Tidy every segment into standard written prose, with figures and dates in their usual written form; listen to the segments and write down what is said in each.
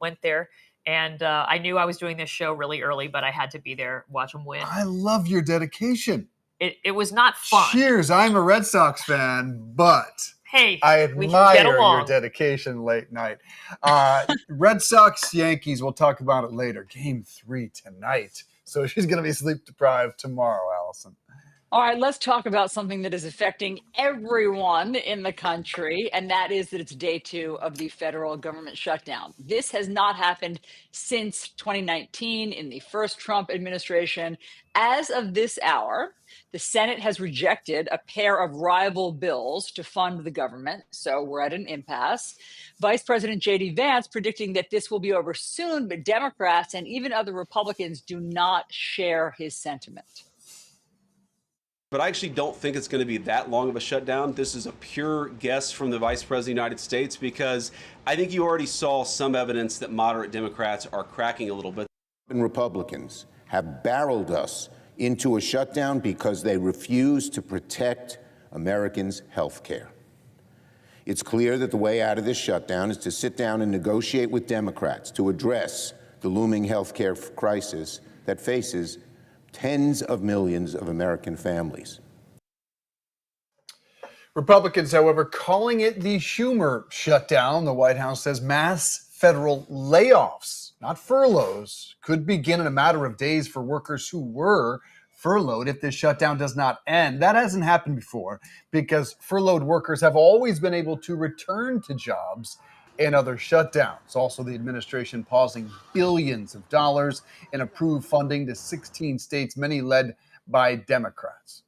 went there. And I knew I was doing this show really early, but I had to be there, watch them win. I love your dedication. It was not fun. Cheers. I'm a Red Sox fan, but hey, I admire your along. dedication late night. Red Sox, Yankees, we'll talk about it later. Game 3 tonight. So she's going to be sleep deprived tomorrow, Allison. All right, let's talk about something that is affecting everyone in the country, and that is that it's day 2 of the federal government shutdown. This has not happened since 2019 in the first Trump administration. As of this hour, the Senate has rejected a pair of rival bills to fund the government, so we're at an impasse. Vice President J.D. Vance predicting that this will be over soon, but Democrats and even other Republicans do not share his sentiment. But I actually don't think it's going to be that long of a shutdown. This is a pure guess from the Vice President of the United States, because I think you already saw some evidence that moderate Democrats are cracking a little bit. And Republicans have barreled us into a shutdown because they refuse to protect Americans' health care. It's clear that the way out of this shutdown is to sit down and negotiate with Democrats to address the looming health care crisis that faces tens of millions of American families. Republicans, however, calling it the Schumer shutdown. The White House says mass federal layoffs, not furloughs, could begin in a matter of days for workers who were furloughed if this shutdown does not end. That hasn't happened before because furloughed workers have always been able to return to jobs in other shutdowns. Also, the administration pausing billions of dollars in approved funding to 16 states, many led by Democrats.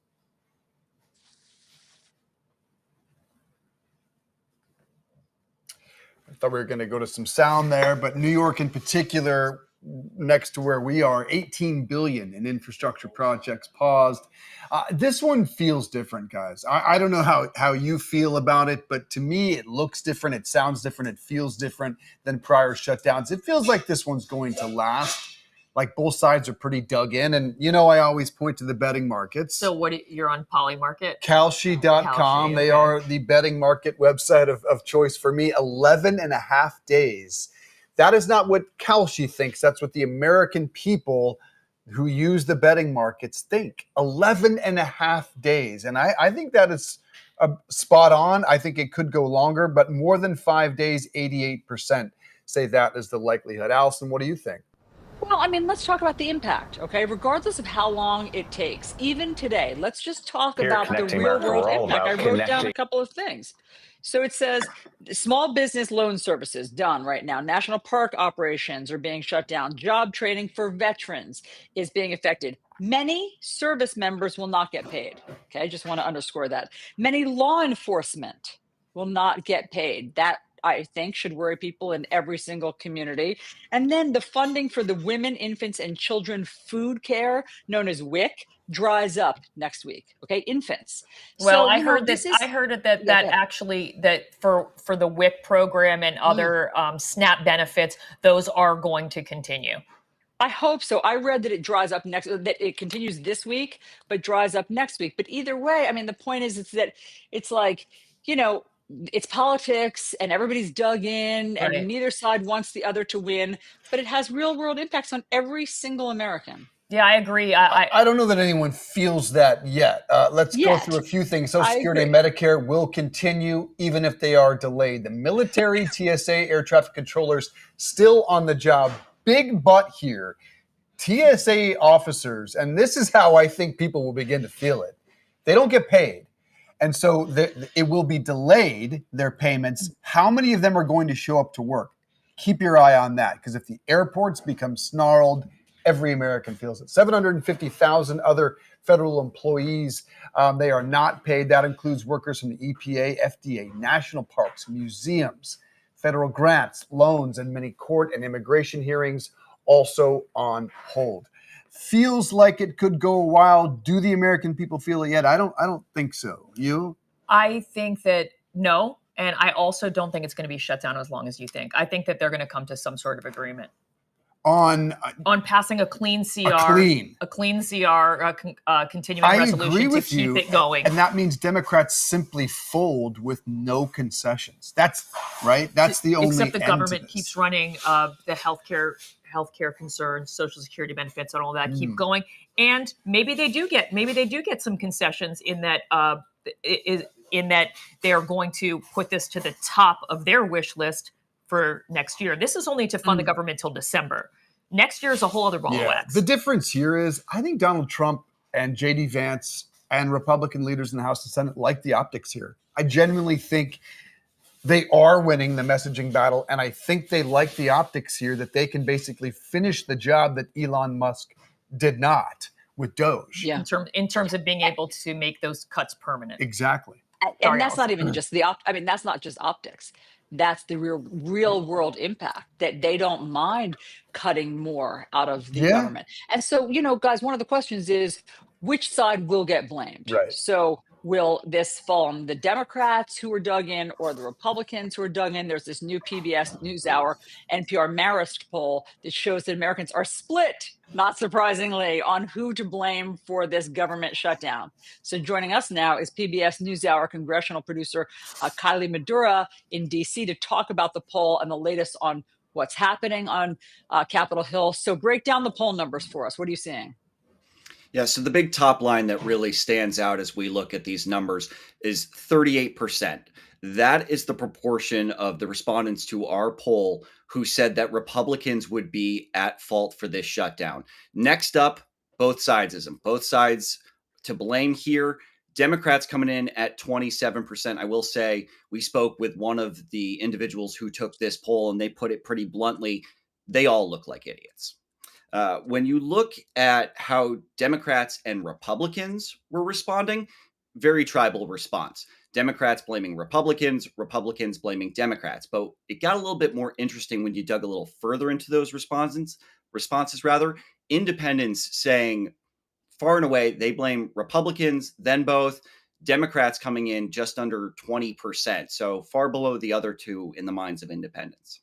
I thought we were going to go to some sound there, but New York in particular, next to where we are, $18 billion in infrastructure projects paused. This one feels different, guys. I don't know how you feel about it, but to me, it looks different. It sounds different. It feels different than prior shutdowns. It feels like this one's going to last. Like both sides are pretty dug in. And, I always point to the betting markets. So you're on Polymarket? Kalshi.com. They are the betting market website of choice for me. 11 and a half days. That is not what Kalshi thinks. That's what the American people who use the betting markets think. 11 and a half days. And I think that is spot on. I think it could go longer, but more than 5 days, 88% say that is the likelihood. Allison, what do you think? Well, let's talk about the impact, okay? Regardless of how long it takes, even today, let's just talk about the real world impact. I wrote down a couple of things. So it says small business loan services done right now. National park operations are being shut down. Job training for veterans is being affected. Many service members will not get paid. Okay, I just want to underscore that. Many law enforcement will not get paid. That, I think, should worry people in every single community. And then the funding for the Women, Infants, and Children Food Care, known as WIC, dries up next week. Okay, infants. Well, so, I heard that for the WIC program and other SNAP benefits, those are going to continue. I hope so. I read that it dries up that it continues this week, but dries up next week. But either way, the point is that it's like, it's politics and everybody's dug in and neither side wants the other to win, but it has real world impacts on every single American. Yeah, I agree. I don't know that anyone feels that yet. Let's go through a few things. Social Security and Medicare will continue even if they are delayed. The military, TSA, air traffic controllers still on the job. Big but here. TSA officers, and this is how I think people will begin to feel it. They don't get paid. And so it will be delayed, their payments. How many of them are going to show up to work? Keep your eye on that, because if the airports become snarled, every American feels it. 750,000 other federal employees, they are not paid. That includes workers from the EPA, FDA, national parks, museums, federal grants, loans, and many court and immigration hearings also on hold. Feels like it could go a while. Do the American people feel it yet? I don't think so. You? I think that no. And I also don't think it's going to be shut down as long as you think. I think that they're going to come to some sort of agreement. on passing a clean CR, a clean CR, continuing resolution to keep it going. And that means Democrats simply fold with no concessions. That's right. That's the only. Except the government keeps running the healthcare concerns, Social Security benefits, and all that keep going. And maybe they do get some concessions in that they are going to put this to the top of their wish list for next year. This is only to fund the government till December. Next year is a whole other ball of wax. The difference here is I think Donald Trump and J.D. Vance and Republican leaders in the House and Senate like the optics here. I genuinely think they are winning the messaging battle, and I think they like the optics here that they can basically finish the job that Elon Musk did not with Doge. Yeah. In terms of being able to make those cuts permanent. Exactly. And that's not even just that's not just optics. That's the real world impact, that they don't mind cutting more out of the government. And so, guys, one of the questions is which side will get blamed? Right. So will this fall on the Democrats who are dug in or the Republicans who are dug in? There's this new PBS NewsHour NPR Marist poll that shows that Americans are split, not surprisingly, on who to blame for this government shutdown. So joining us now is PBS NewsHour congressional producer Kylie Madura in D.C. to talk about the poll and the latest on what's happening on Capitol Hill. So break down the poll numbers for us. What are you seeing? Yeah, so the big top line that really stands out as we look at these numbers is 38%. That is the proportion of the respondents to our poll who said that Republicans would be at fault for this shutdown. Next up, both sides to blame here. Democrats coming in at 27%. I will say we spoke with one of the individuals who took this poll, and they put it pretty bluntly. They all look like idiots. When you look at how Democrats and Republicans were responding, very tribal response. Democrats blaming Republicans, Republicans blaming Democrats. But it got a little bit more interesting when you dug a little further into those responses. Independents saying far and away they blame Republicans, then both. Democrats coming in just under 20%, so far below the other two in the minds of independents.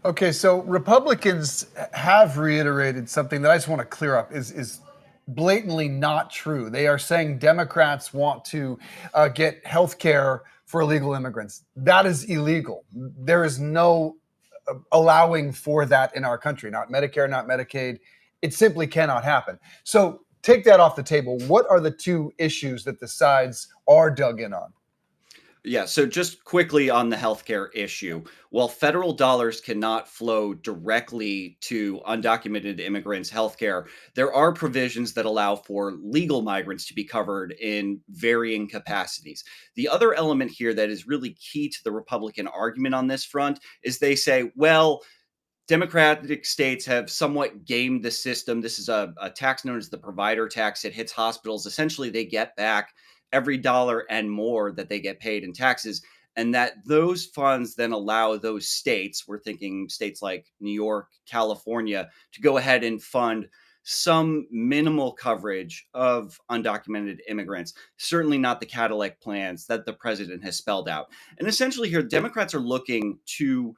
Okay, so Republicans have reiterated something that I just want to clear up is blatantly not true. They are saying Democrats want to get health care for illegal immigrants. That is illegal. There is no allowing for that in our country, not Medicare, not Medicaid. It simply cannot happen. So take that off the table. What are the two issues that the sides are dug in on? Yeah, so just quickly on the healthcare issue, while federal dollars cannot flow directly to undocumented immigrants' healthcare, there are provisions that allow for legal migrants to be covered in varying capacities. The other element here that is really key to the Republican argument on this front is they say, well, Democratic states have somewhat gamed the system. This is a tax known as the provider tax. It hits hospitals. Essentially, they get back every dollar and more that they get paid in taxes, and that those funds then allow those states, we're thinking states like New York, California, to go ahead and fund some minimal coverage of undocumented immigrants, certainly not the Cadillac plans that the president has spelled out. And essentially here, Democrats are looking to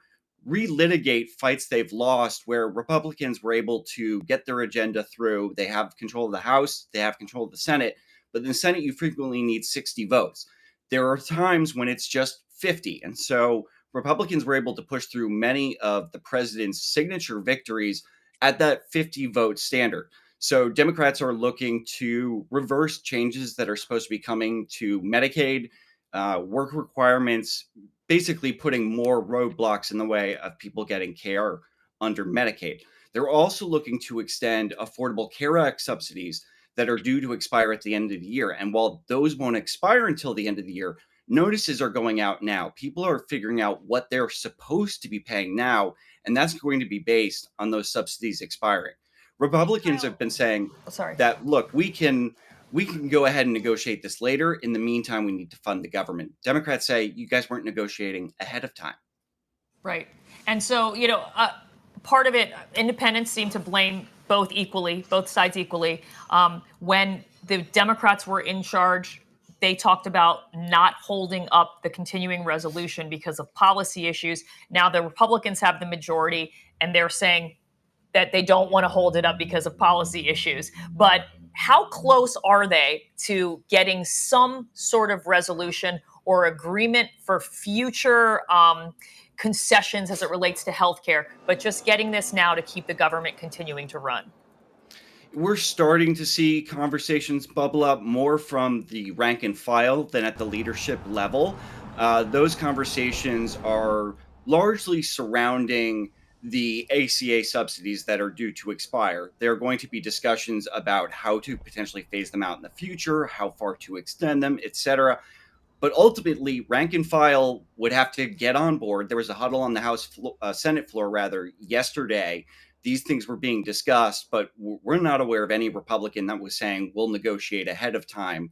relitigate fights they've lost where Republicans were able to get their agenda through. They have control of the House, they have control of the Senate, but in the Senate, you frequently need 60 votes. There are times when it's just 50. And so Republicans were able to push through many of the president's signature victories at that 50 vote standard. So Democrats are looking to reverse changes that are supposed to be coming to Medicaid, work requirements, basically putting more roadblocks in the way of people getting care under Medicaid. They're also looking to extend Affordable Care Act subsidies that are due to expire at the end of the year. And while those won't expire until the end of the year, notices are going out now. People are figuring out what they're supposed to be paying now, and that's going to be based on those subsidies expiring. Republicans have been saying that, look, we can go ahead and negotiate this later. In the meantime, we need to fund the government. Democrats say you guys weren't negotiating ahead of time. Right. And so, part of it, independents seem to blame both sides equally. When the Democrats were in charge, they talked about not holding up the continuing resolution because of policy issues. Now the Republicans have the majority, and they're saying that they don't want to hold it up because of policy issues. But how close are they to getting some sort of resolution or agreement for future concessions as it relates to healthcare, but just getting this now to keep the government continuing to run? We're starting to see conversations bubble up more from the rank and file than at the leadership level. Those conversations are largely surrounding the ACA subsidies that are due to expire. There are going to be discussions about how to potentially phase them out in the future, how far to extend them, etc. But ultimately, rank and file would have to get on board. There was a huddle on the Senate floor, rather, yesterday. These things were being discussed, but we're not aware of any Republican that was saying we'll negotiate ahead of time.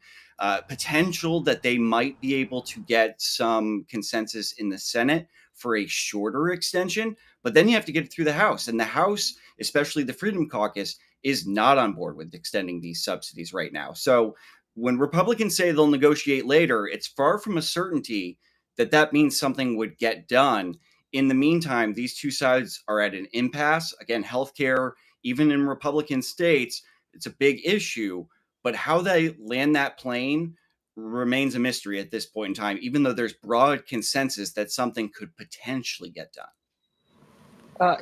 Potential that they might be able to get some consensus in the Senate for a shorter extension, but then you have to get it through the House. And the House, especially the Freedom Caucus, is not on board with extending these subsidies right now. So when Republicans say they'll negotiate later, it's far from a certainty that that means something would get done. In the meantime, these two sides are at an impasse. Again, healthcare, even in Republican states, it's a big issue. But how they land that plane remains a mystery at this point in time, even though there's broad consensus that something could potentially get done.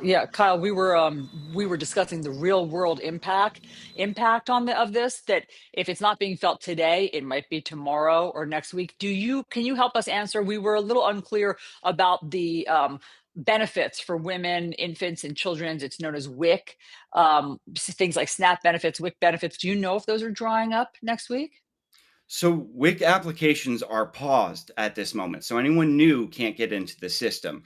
Yeah, Kyle, we were discussing the real world impact of this, that if it's not being felt today, it might be tomorrow or next week. Can you help us answer? We were a little unclear about the benefits for women, infants, and children. It's known as WIC. Things like SNAP benefits, WIC benefits. Do you know if those are drying up next week? So WIC applications are paused at this moment. So anyone new can't get into the system.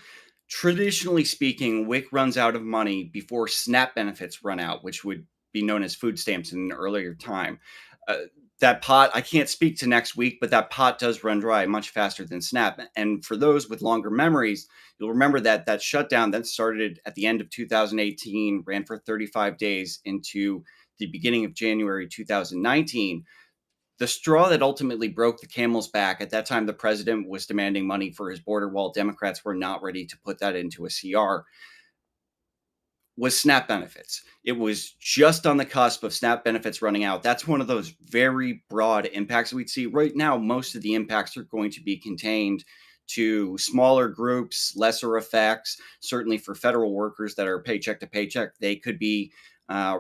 Traditionally speaking, WIC runs out of money before SNAP benefits run out, which would be known as food stamps in an earlier time. That pot, I can't speak to next week, but that pot does run dry much faster than SNAP. And for those with longer memories, you'll remember that shutdown that started at the end of 2018, ran for 35 days into the beginning of January 2019. The straw that ultimately broke the camel's back, at that time, the president was demanding money for his border wall. Democrats were not ready to put that into a CR, was SNAP benefits. It was just on the cusp of SNAP benefits running out. That's one of those very broad impacts we'd see. Right now, most of the impacts are going to be contained to smaller groups, lesser effects. Certainly for federal workers that are paycheck to paycheck, they could be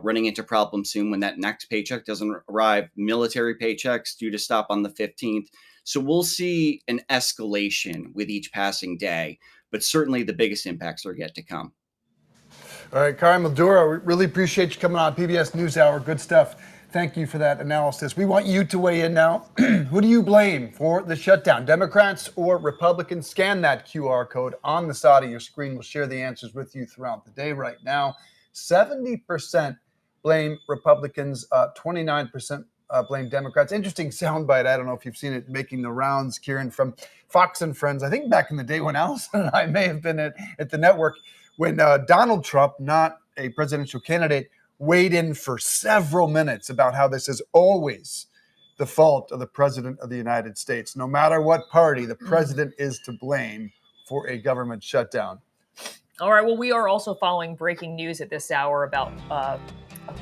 running into problems soon when that next paycheck doesn't arrive. Military paychecks due to stop on the 15th. So we'll see an escalation with each passing day, but certainly the biggest impacts are yet to come. All right, Kari Maduro, we really appreciate you coming on PBS NewsHour. Good stuff. Thank you for that analysis. We want you to weigh in now. Who do you blame for the shutdown, Democrats or Republicans? Scan that QR code on the side of your screen. We'll share the answers with you throughout the day. Right now, 70% blame Republicans, 29% blame Democrats. Interesting soundbite. I don't know if you've seen it making the rounds, Kieran, from Fox and Friends. I think back in the day when Allison and I may have been at the network, when Donald Trump, not a presidential candidate, weighed in for several minutes about how this is always the fault of the president of the United States. No matter what party, the president is to blame for a government shutdown. All right. Well, we are also following breaking news at this hour about a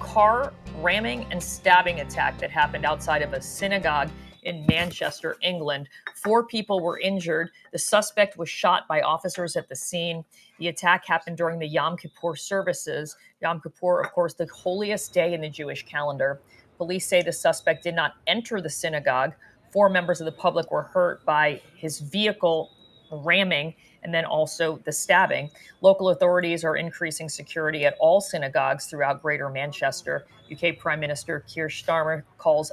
car ramming and stabbing attack that happened outside of a synagogue in Manchester, England. 4 people were injured. The suspect was shot by officers at the scene. The attack happened during the Yom Kippur services. Yom Kippur, of course, the holiest day in the Jewish calendar. Police say the suspect did not enter the synagogue. 4 members of the public were hurt by his vehicle ramming and then also the stabbing. Local authorities are increasing security at all synagogues throughout Greater Manchester. UK Prime Minister Keir Starmer calls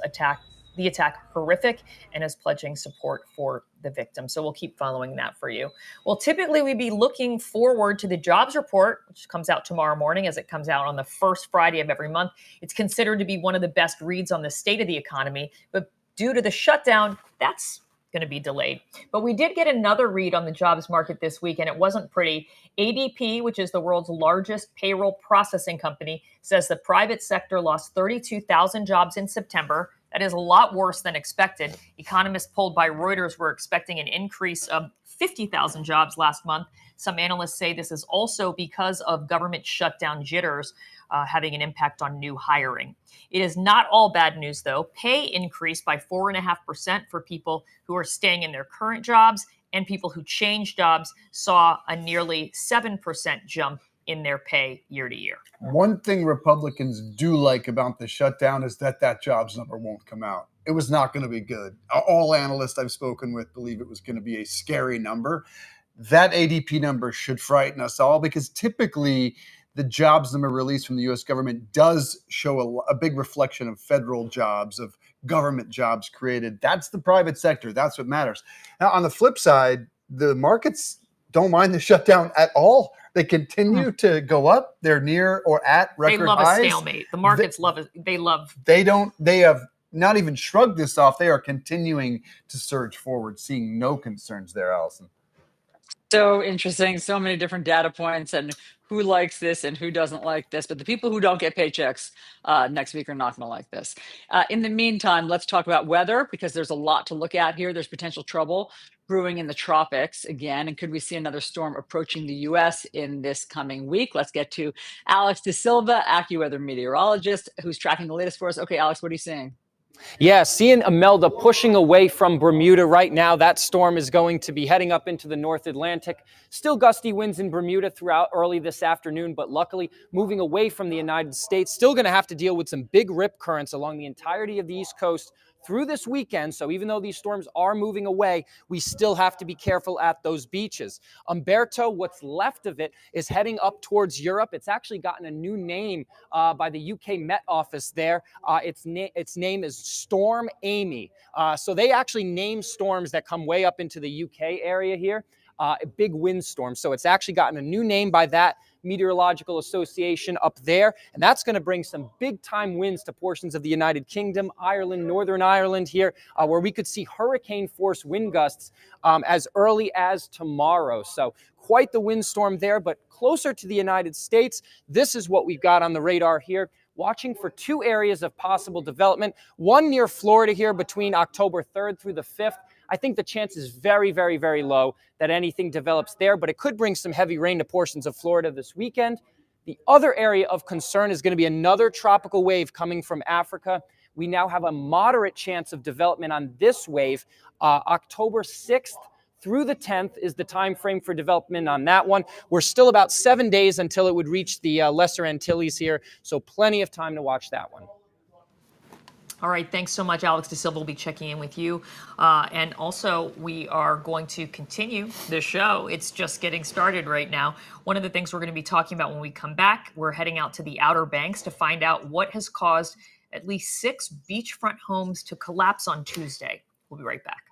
the attack horrific and is pledging support for the victim. So we'll keep following that for you. Well, typically we'd be looking forward to the jobs report, which comes out tomorrow morning as it comes out on the first Friday of every month. It's considered to be one of the best reads on the state of the economy, but due to the shutdown, that's going to be delayed. But we did get another read on the jobs market this week, and it wasn't pretty. ADP, which is the world's largest payroll processing company, says the private sector lost 32,000 jobs in September. That is a lot worse than expected. Economists polled by Reuters were expecting an increase of 50,000 jobs last month. Some analysts say this is also because of government shutdown jitters having an impact on new hiring. It is not all bad news, though. Pay increased by 4.5% for people who are staying in their current jobs, and people who changed jobs saw a nearly 7% jump in their pay year to year. One thing Republicans do like about the shutdown is that jobs number won't come out. It was not going to be good. All analysts I've spoken with believe it was going to be a scary number. That ADP number should frighten us all, because typically the jobs number released from the U.S. government does show a big reflection of federal jobs, of government jobs created. That's the private sector. That's what matters. Now, on the flip side, the markets don't mind the shutdown at all. They continue to go up. They're near or at record highs. They love a stalemate. The markets love it. They have not even shrugged this off. They are continuing to surge forward, seeing no concerns there, Allison. So interesting. So many different data points, and who likes this and who doesn't like this. But the people who don't get paychecks next week are not going to like this. In the meantime, let's talk about weather, because there's a lot to look at here. There's potential trouble brewing in the tropics again. And could we see another storm approaching the U.S. in this coming week? Let's get to Alex De Silva, AccuWeather meteorologist, who's tracking the latest for us. Okay, Alex, what are you seeing? Yeah, seeing Imelda pushing away from Bermuda right now. That storm is going to be heading up into the North Atlantic. Still gusty winds in Bermuda throughout early this afternoon, but luckily moving away from the United States. Still going to have to deal with some big rip currents along the entirety of the East Coast through this weekend. So even though these storms are moving away, we still have to be careful at those beaches. Umberto, what's left of it, is heading up towards Europe. It's actually gotten a new name by the UK Met Office there. Its name is Storm Amy. So they actually name storms that come way up into the UK area here, a big windstorm. So it's actually gotten a new name by that meteorological association up there, and that's going to bring some big time winds to portions of the United Kingdom, Ireland, Northern Ireland here, where we could see hurricane force wind gusts as early as tomorrow. So quite the windstorm there, but closer to the United States. This is what we've got on the radar here. Watching for two areas of possible development, one near Florida here between October 3rd through the 5th. I think the chance is very, very, very low that anything develops there, but it could bring some heavy rain to portions of Florida this weekend. The other area of concern is going to be another tropical wave coming from Africa. We now have a moderate chance of development on this wave. October 6th through the 10th is the time frame for development on that one. We're still about 7 days until it would reach the Lesser Antilles here, so plenty of time to watch that one. All right, thanks so much, Alex De Silva. We'll be checking in with you. And also, we are going to continue the show. It's just getting started right now. One of the things we're going to be talking about when we come back, we're heading out to the Outer Banks to find out what has caused at least 6 beachfront homes to collapse on Tuesday. We'll be right back.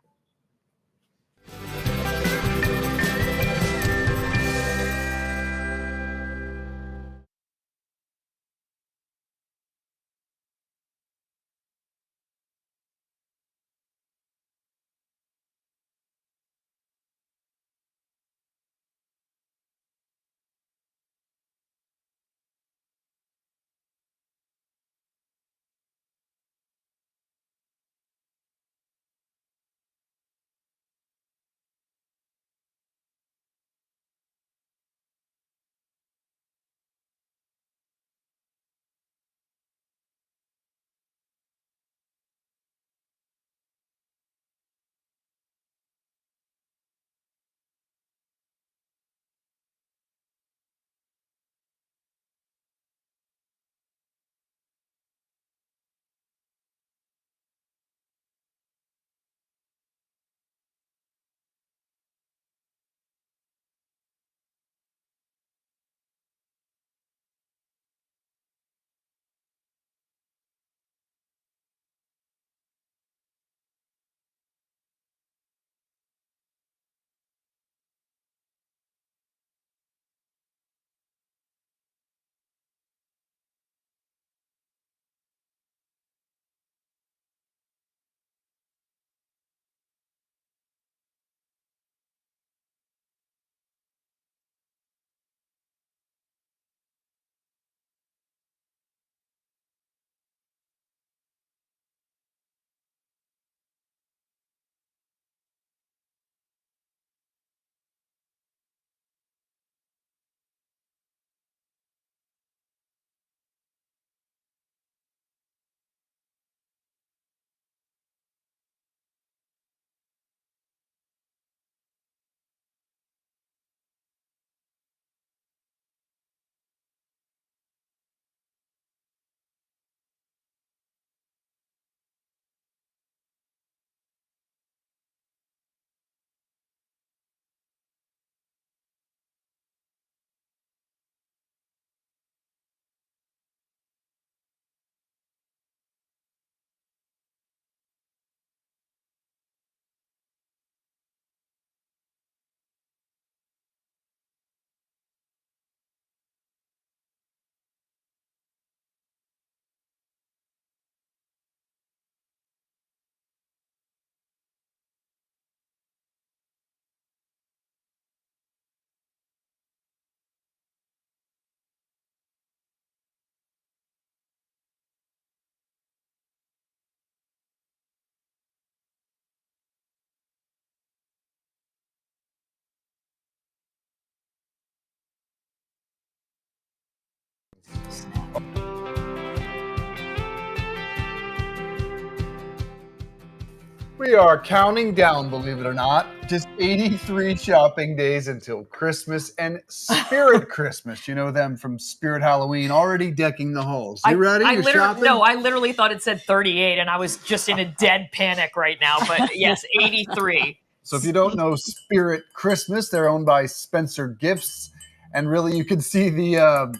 We are counting down, believe it or not. Just 83 shopping days until Christmas and Spirit Christmas. You know them from Spirit Halloween, already decking the halls. You ready? You shopping? No, I literally thought it said 38, and I was just in a dead panic right now. But yes, 83. So if you don't know Spirit Christmas, they're owned by Spencer Gifts. And really, you can see the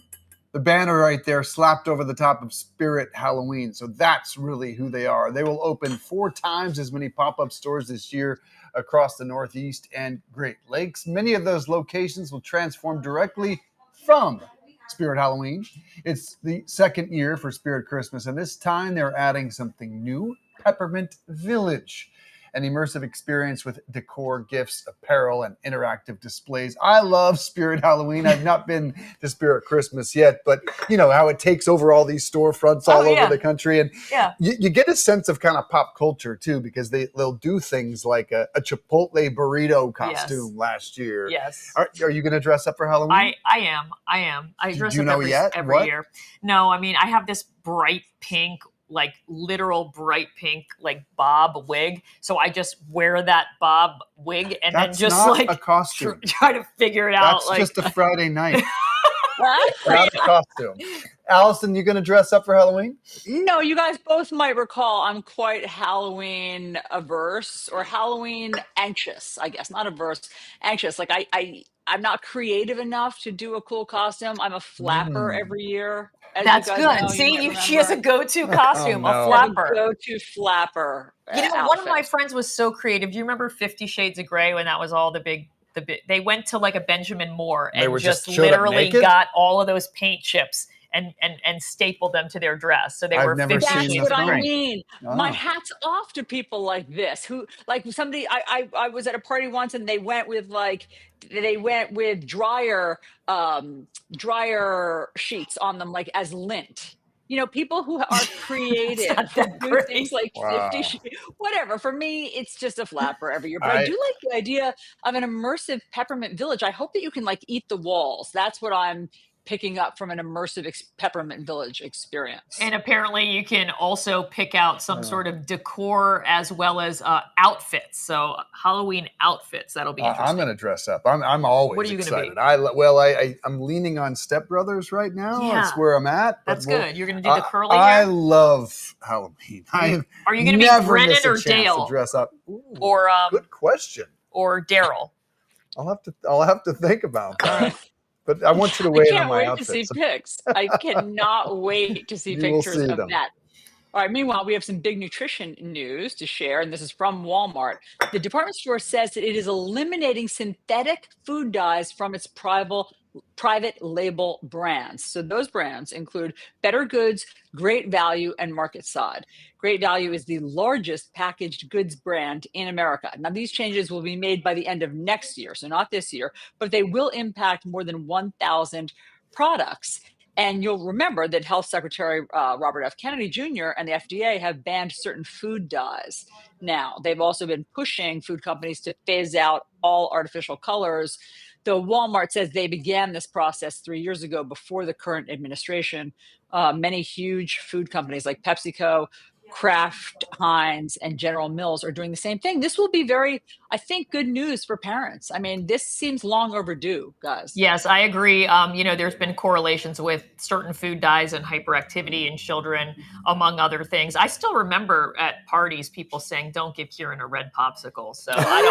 banner right there slapped over the top of Spirit Halloween. So that's really who they are. They will open 4 times as many pop-up stores this year across the Northeast and Great Lakes. Many of those locations will transform directly from Spirit Halloween. It's the second year for Spirit Christmas, and this time they're adding something new, Peppermint Village. An immersive experience with decor, gifts, apparel, and interactive displays. I love Spirit Halloween. I've not been to Spirit Christmas yet, but you know how it takes over all these storefronts all over the country. And you get a sense of kind of pop culture too, because they'll do things like a Chipotle burrito costume last year. Yes. Are you going to dress up for Halloween? I am. I dress up every year. No, I mean, I have this bright pink, like literal bright pink, like bob wig. So I just wear that bob wig and That's then just not like a costume. try to figure it out. That's just a Friday night. Not a costume. Allison, you going to dress up for Halloween? No, you guys both might recall I'm quite Halloween averse or Halloween anxious, I guess. Not averse, anxious. Like I'm not creative enough to do a cool costume. I'm a flapper every year. That's good. See, she has a go-to costume, a flapper. Go-to flapper. You know, one of my friends was so creative. Do you remember 50 Shades of Grey when that was all the big? They went to like a Benjamin Moore and just literally got all of those paint chips and stapled them to their dress. So they were 50 That's Shades what of Grey. I mean. My hat's off to people like this who, like somebody, I was at a party once and they went with dryer sheets on them, like as lint. You know, people who are creative, who do things like 50, whatever. For me, it's just a flapper every year. But I do like the idea of an immersive Peppermint Village. I hope that you can like eat the walls. That's what I'm picking up from an immersive Peppermint Village experience. And apparently you can also pick out some sort of decor as well as outfits. So Halloween outfits, that'll be interesting. I'm going to dress up. I'm always what are you excited. Gonna be? I'm leaning on Step Brothers right now. Yeah. That's where I'm at. That's good. You're going to do the curly hair? I love Halloween. Are you going to be Brennan or Dale? To dress up. Ooh, or good question. Or Daryl? I'll have to think about that. But I want you to weigh in on my outfits. I can't wait to see pics. I cannot wait to see pictures of that. All right. Meanwhile, we have some big nutrition news to share, and this is from Walmart. The department store says that it is eliminating synthetic food dyes from its private label brands. So those brands include Better Goods, Great Value, and Market Side. Great Value is the largest packaged goods brand in America. Now, these changes will be made by the end of next year, so not this year, but they will impact more than 1,000 products. And you'll remember that Health Secretary Robert F. Kennedy Jr. and the FDA have banned certain food dyes. Now, they've also been pushing food companies to phase out all artificial colors, though Walmart says they began this process 3 years ago before the current administration. Many huge food companies like PepsiCo, Kraft, Heinz, and General Mills are doing the same thing. This will be very, I think, good news for parents. I mean, this seems long overdue, guys. Yes, I agree. There's been correlations with certain food dyes and hyperactivity in children, among other things. I still remember at parties people saying, "Don't give Kieran a red popsicle." So I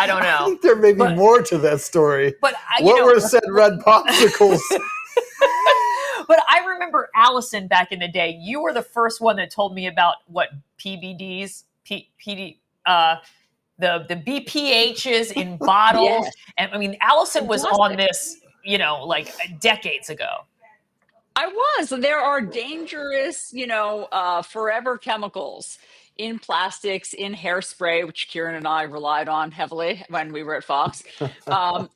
don't know. I think there may be more to that story. But what were said red popsicles? But I remember Allison back in the day. You were the first one that told me about what PBDs, the BPHs in bottles. Yes. And I mean, Allison was on this, like decades ago. I was. There are dangerous, forever chemicals in plastics, in hairspray, which Kieran and I relied on heavily when we were at Fox. I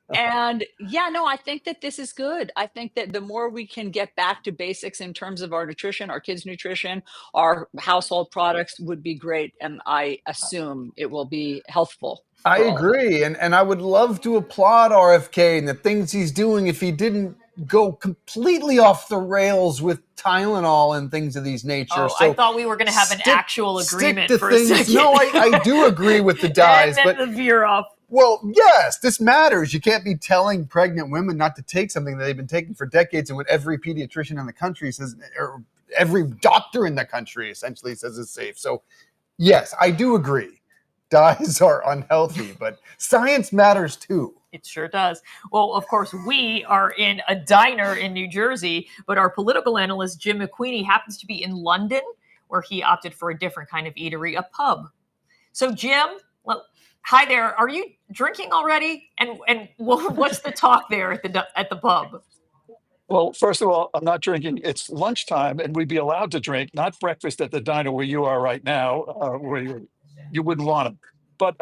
think that this is good. I think that the more we can get back to basics in terms of our nutrition, our kids' nutrition, our household products would be great. And I assume it will be healthful. I agree. And I would love to applaud RFK and the things he's doing if he didn't go completely off the rails with Tylenol and things of these nature. Oh, so I thought we were going to have an actual agreement stick to for things. a second. No, I do agree with the dyes, and then but the veer off. Well, yes, this matters. You can't be telling pregnant women not to take something that they've been taking for decades, and what every pediatrician in the country says, or every doctor in the country essentially says is safe. So, yes, I do agree. Dyes are unhealthy, but science matters too. It sure does. Well, of course, we are in a diner in New Jersey, but our political analyst, Jim McQueenie, happens to be in London, where he opted for a different kind of eatery, a pub. So, Jim, well, hi there. Are you drinking already? And what's the talk there at the pub? Well, first of all, I'm not drinking. It's lunchtime, and we'd be allowed to drink, not breakfast at the diner where you are right now, where you wouldn't want them. But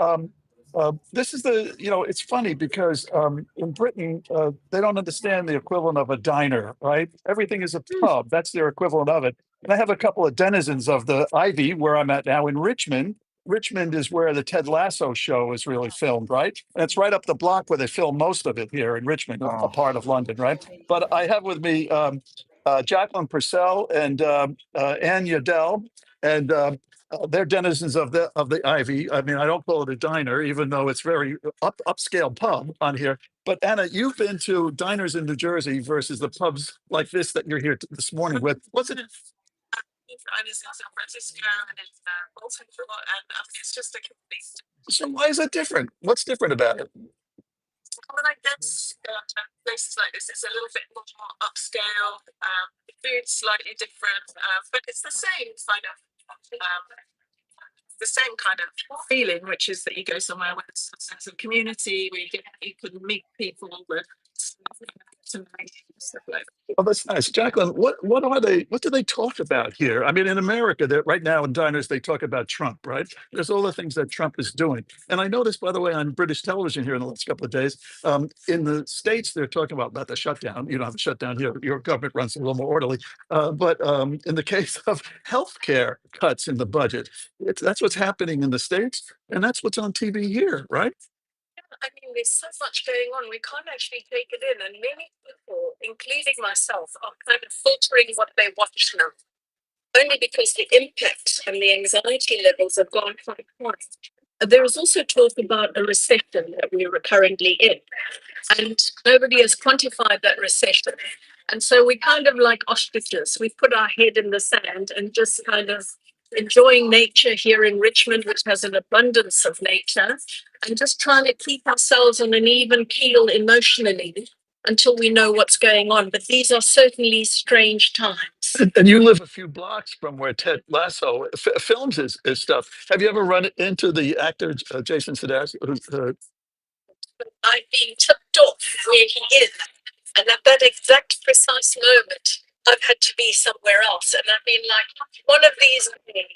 this is it's funny because in Britain, they don't understand the equivalent of a diner, right? Everything is a pub. That's their equivalent of it. And I have a couple of denizens of the Ivy, where I'm at now in Richmond. Richmond is where the Ted Lasso show is really filmed, right? And it's right up the block where they film most of it here in Richmond, a part of London, right? But I have with me Jacqueline Purcell and Ann Yadell, and they're denizens of the Ivy. I mean, I don't call it a diner, even though it's very upscale pub on here. But Anna, you've been to diners in New Jersey versus the pubs like this that you're here this morning with. What's it? I was in San Francisco and in Baltimore, and it's just a complete. So why is that different? What's different about it? Well, I guess places like this is a little bit more upscale. The food's slightly different, but it's the same kind of feeling, which is that you go somewhere with a sense of community, where you can meet people with stuff like that. Oh, that's nice, Jacqueline. What are they? What do they talk about here? I mean, in America, right now in diners they talk about Trump, right? There's all the things that Trump is doing, and I noticed, by the way, on British television here in the last couple of days, in the States they're talking about the shutdown. You don't have a shutdown here; your government runs a little more orderly. But in the case of healthcare cuts in the budget, that's what's happening in the States, and that's what's on TV here, right? I mean, there's so much going on. We can't actually take it in. And many people, including myself, are kind of filtering what they watch now. Only because the impact and the anxiety levels have gone quite high. There is also talk about a recession that we are currently in. And nobody has quantified that recession. And so we kind of like ostriches. We put our head in the sand and just kind of enjoying nature here in Richmond, which has an abundance of nature, and just trying to keep ourselves on an even keel emotionally until we know what's going on. But these are certainly strange times. And you live a few blocks from where Ted Lasso films his stuff. Have you ever run into the actor Jason Sudeikis? I've been tipped off where he is. And at that exact precise moment, I've had to be somewhere else. And I've been like, one of these days,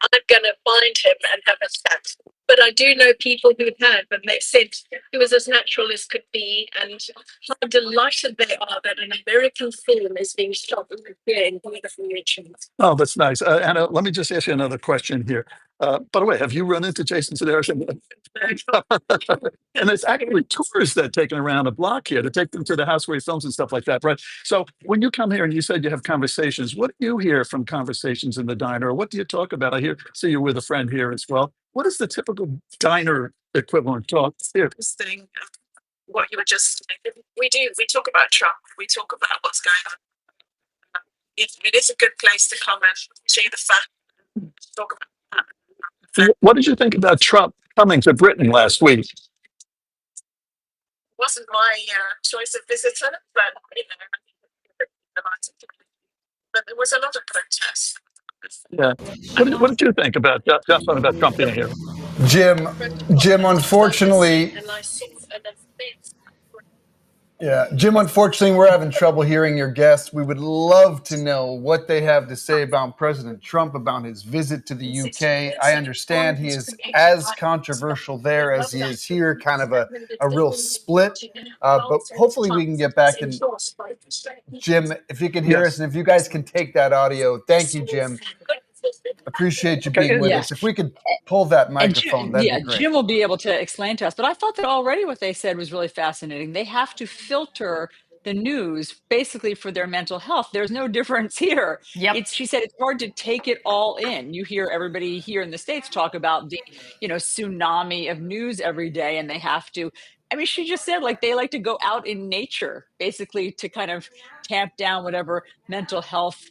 I'm going to find him and have a chat. But I do know people who have, and they've said he was as natural as could be, and how delighted they are that an American film is being shot here in beautiful Richmond. Oh, that's nice. Anna, let me just ask you another question here. By the way, have you run into Jason Sudeikis? And there's actually tours that are taken around a block here to take them to the house where he films and stuff like that, right? So when you come here and you said you have conversations, what do you hear from conversations in the diner? Or what do you talk about? I see you're with a friend here as well. What is the typical diner equivalent talk here? Interesting. What you were just saying. We talk about Trump. We talk about what's going on. It is a good place to come and see the fact. Talk about that. What did you think about Trump coming to Britain last week? Wasn't my choice of visitor, but but there was a lot of protests. Yeah. What did you think about Trump being here? Jim, unfortunately, we're having trouble hearing your guests. We would love to know what they have to say about President Trump, about his visit to the UK. I understand he is as controversial there as he is here, kind of a real split. But hopefully we can get back. And Jim, if you can hear us, and if you guys can take that audio, thank you, Jim. Appreciate you being with us. If we could pull that microphone, that'd be great. Jim will be able to explain to us. But I thought that already what they said was really fascinating. They have to filter the news basically for their mental health. There's no difference here. Yep. She said it's hard to take it all in. You hear everybody here in the States talk about the, tsunami of news every day, and they have to. I mean, she just said like they like to go out in nature, basically to kind of tamp down whatever mental health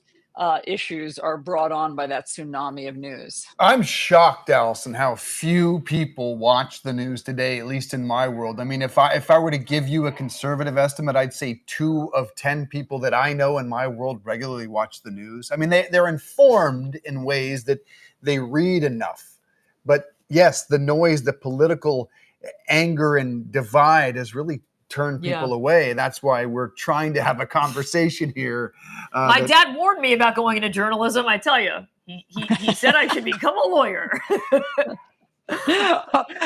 issues are brought on by that tsunami of news. I'm shocked, Allison, how few people watch the news today, at least in my world. I mean, if I were to give you a conservative estimate, I'd say 2 of 10 people that I know in my world regularly watch the news. I mean, they're informed in ways that they read enough. But yes, the noise, the political anger and divide has really turn people away. That's why we're trying to have a conversation here. My dad warned me about going into journalism. I tell you, he said I should become a lawyer.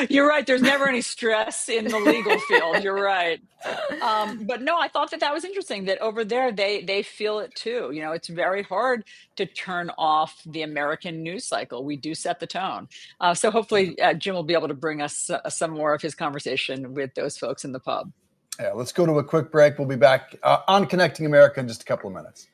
You're right. There's never any stress in the legal field. You're right. But no, I thought that was interesting that over there, they feel it too. It's very hard to turn off the American news cycle. We do set the tone. So hopefully Jim will be able to bring us some more of his conversation with those folks in the pub. Yeah, let's go to a quick break. We'll be back on Connecting America in just a couple of minutes.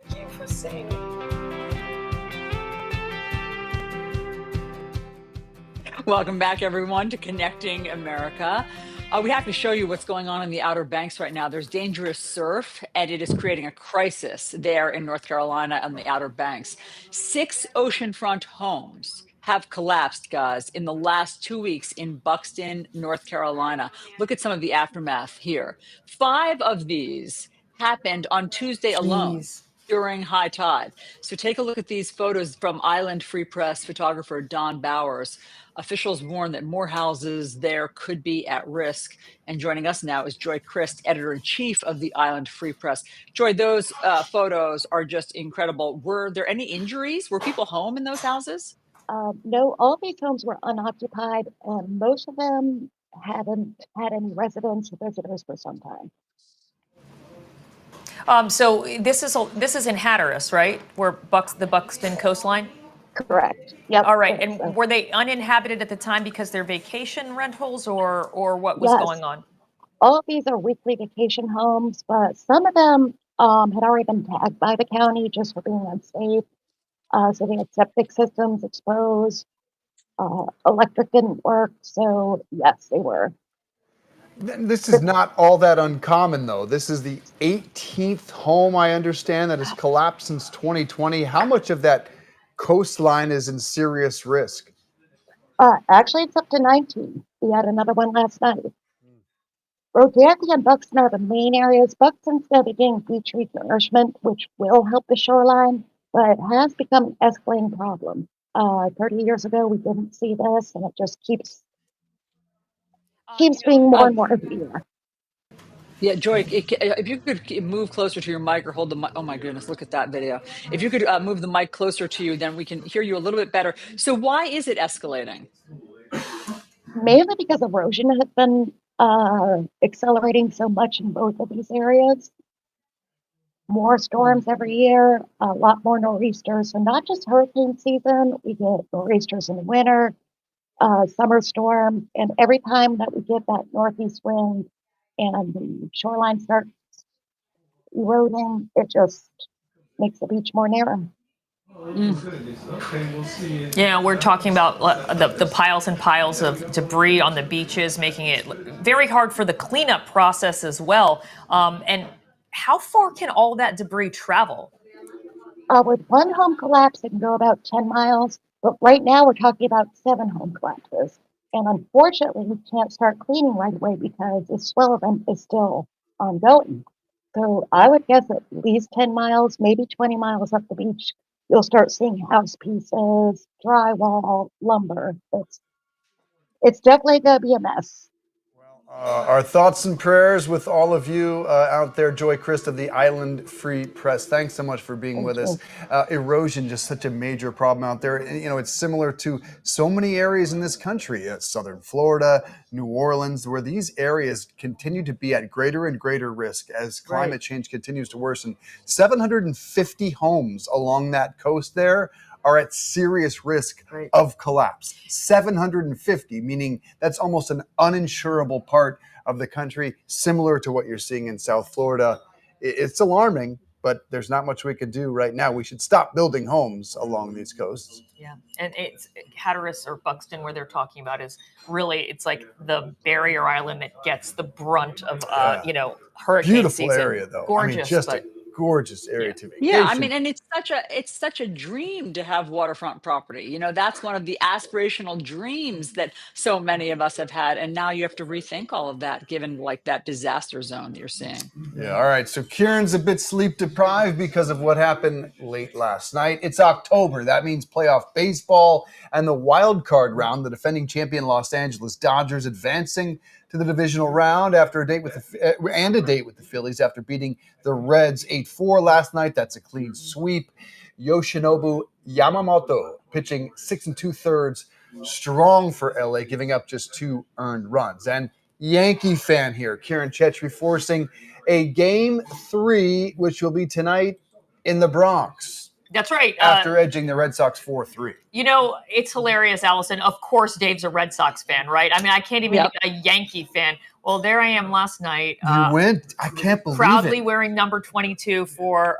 Thank you for saying it. Welcome back, everyone, to Connecting America. We have to show you what's going on in the Outer Banks right now. There's dangerous surf, and it is creating a crisis there in North Carolina on the Outer Banks. 6 oceanfront homes have collapsed, guys, in the last 2 weeks in Buxton, North Carolina. Look at some of the aftermath here. 5 of these happened on Tuesday alone. during high tide. So take a look at these photos from Island Free Press photographer Don Bowers. Officials warn that more houses there could be at risk. And joining us now is Joy Christ, editor-in-chief of the Island Free Press. Joy, those photos are just incredible. Were there any injuries? Were people home in those houses? No, all these homes were unoccupied, and most of them hadn't had any residents or visitors for some time. So this is in Hatteras, right? Where the Buxton coastline? Correct. Yep. All right. And were they uninhabited at the time because they're vacation rentals or what was going on? All of these are weekly vacation homes, but some of them had already been tagged by the county just for being unsafe. So they had septic systems exposed. Electric didn't work. So yes, they were. This is not all that uncommon, though. This is the 18th home, I understand, that has collapsed since 2020. How much of that coastline is in serious risk? Actually, it's up to 19. We had another one last night. Rodanthe and Buxton are the main areas. Buxton's going to be getting beach reef nourishment, which will help the shoreline, but it has become an escalating problem. 30 years ago, we didn't see this, and it just keeps being more and more every year. Yeah, Joy, if you could move closer to your mic or hold the mic. Oh my goodness, look at that video. If you could move the mic closer to you, then we can hear you a little bit better. So why is it escalating? Mainly because erosion has been accelerating so much in both of these areas. More storms every year, a lot more nor'easters. So not just hurricane season, we get nor'easters in the winter, summer storm, and every time that we get that northeast wind and the shoreline starts eroding, it just makes the beach more narrow. Yeah, we're talking about the piles and piles of debris on the beaches, making it very hard for the cleanup process as well. And how far can all that debris travel? With one home collapse, it can go about 10 miles. But right now, we're talking about 7 home collapses. And unfortunately, we can't start cleaning right away because the swell event is still ongoing. So I would guess at least 10 miles, maybe 20 miles up the beach, you'll start seeing house pieces, drywall, lumber. It's definitely going to be a mess. Our thoughts and prayers with all of you out there. Joy Christ of the Island Free Press. Thanks so much for being with us. Erosion, just such a major problem out there. And, you know, it's similar to so many areas in this country, southern Florida, New Orleans, where these areas continue to be at greater and greater risk as climate change continues to worsen. 750 homes along that coast there are at serious risk of collapse. 750, meaning that's almost an uninsurable part of the country, similar to what you're seeing in South Florida. It's alarming, but there's not much we can do right now. We should stop building homes along these coasts. Yeah, and it's Hatteras or Buxton, where they're talking about, is really, it's like the barrier island that gets the brunt of, hurricane Beautiful season. Area, though. Gorgeous, I mean, just a gorgeous area to vacation. Yeah, I mean, and it's such a dream to have waterfront property. You know, that's one of the aspirational dreams that so many of us have had, and now you have to rethink all of that, given like that disaster zone that you're seeing. Yeah, all right. So Kieran's a bit sleep deprived because of what happened late last night. It's October. That means playoff baseball and the wild card round. The defending champion Los Angeles Dodgers advancing to the divisional round after a date with the Phillies after beating the Reds 8-4 last night. That's a clean sweep. Yoshinobu Yamamoto pitching 6 2/3 strong for LA, giving up just 2 earned runs. And Yankee fan here, Kieran Chetry, forcing a Game 3, which will be tonight in the Bronx. That's right. After edging the Red Sox 4-3. You know, it's hilarious, Allison. Of course, Dave's a Red Sox fan, right? I mean, I can't even be a Yankee fan. Well, there I am last night. You went? I can't believe proudly it. wearing number 22 for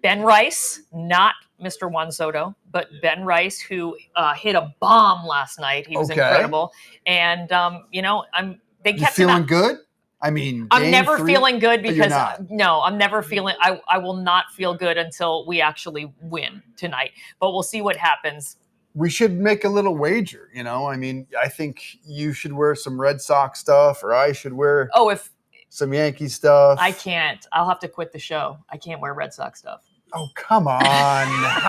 Ben Rice, not Mr. Juan Soto, but Ben Rice, who hit a bomb last night. He was incredible. And, they kept feeling good? I mean, I'm never feeling good because I'm never feeling. I will not feel good until we actually win tonight. But we'll see what happens. We should make a little wager. I mean, I think you should wear some Red Sox stuff, or I should wear some Yankee stuff. I can't. I'll have to quit the show. I can't wear Red Sox stuff. Oh, come on.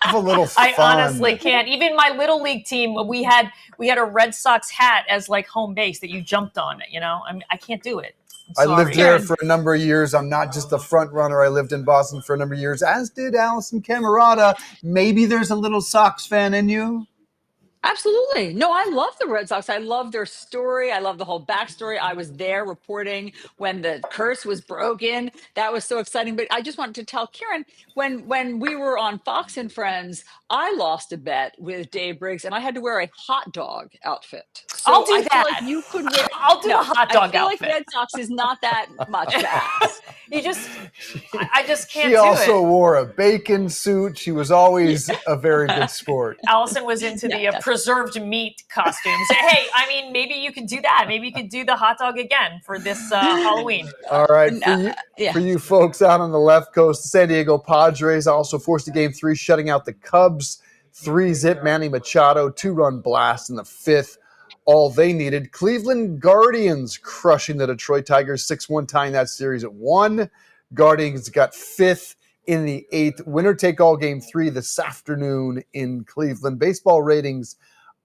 Have a little fun. I honestly can't. Even my little league team, we had a Red Sox hat as like home base that you jumped on. I can't do it. I lived there for a number of years. I'm not just a front runner. I lived in Boston for a number of years, as did Allison Camerata. Maybe there's a little Sox fan in you. Absolutely. No, I love the Red Sox. I love their story. I love the whole backstory. I was there reporting when the curse was broken. That was so exciting. But I just wanted to tell Karen, when we were on Fox and Friends, I lost a bet with Dave Briggs and I had to wear a hot dog outfit. So I'll do I that. feel like you could wear. I'll do a hot dog I feel outfit. like Red Sox is not that much to ask. I just can't. She also wore a bacon suit. She was always a very good sport. Allison was into the preserved meat costumes. Hey, I mean, maybe you could do that. Maybe you could do the hot dog again for this Halloween. All right. For you folks out on the left coast, the San Diego Padres also forced a Game 3, shutting out the Cubs. 3-zip Manny Machado, 2-run blast in the 5th. All they needed. Cleveland Guardians crushing the Detroit Tigers 6-1, tying that series at 1. Guardians got 5th in the 8th. Winner take all Game 3 this afternoon in Cleveland. Baseball ratings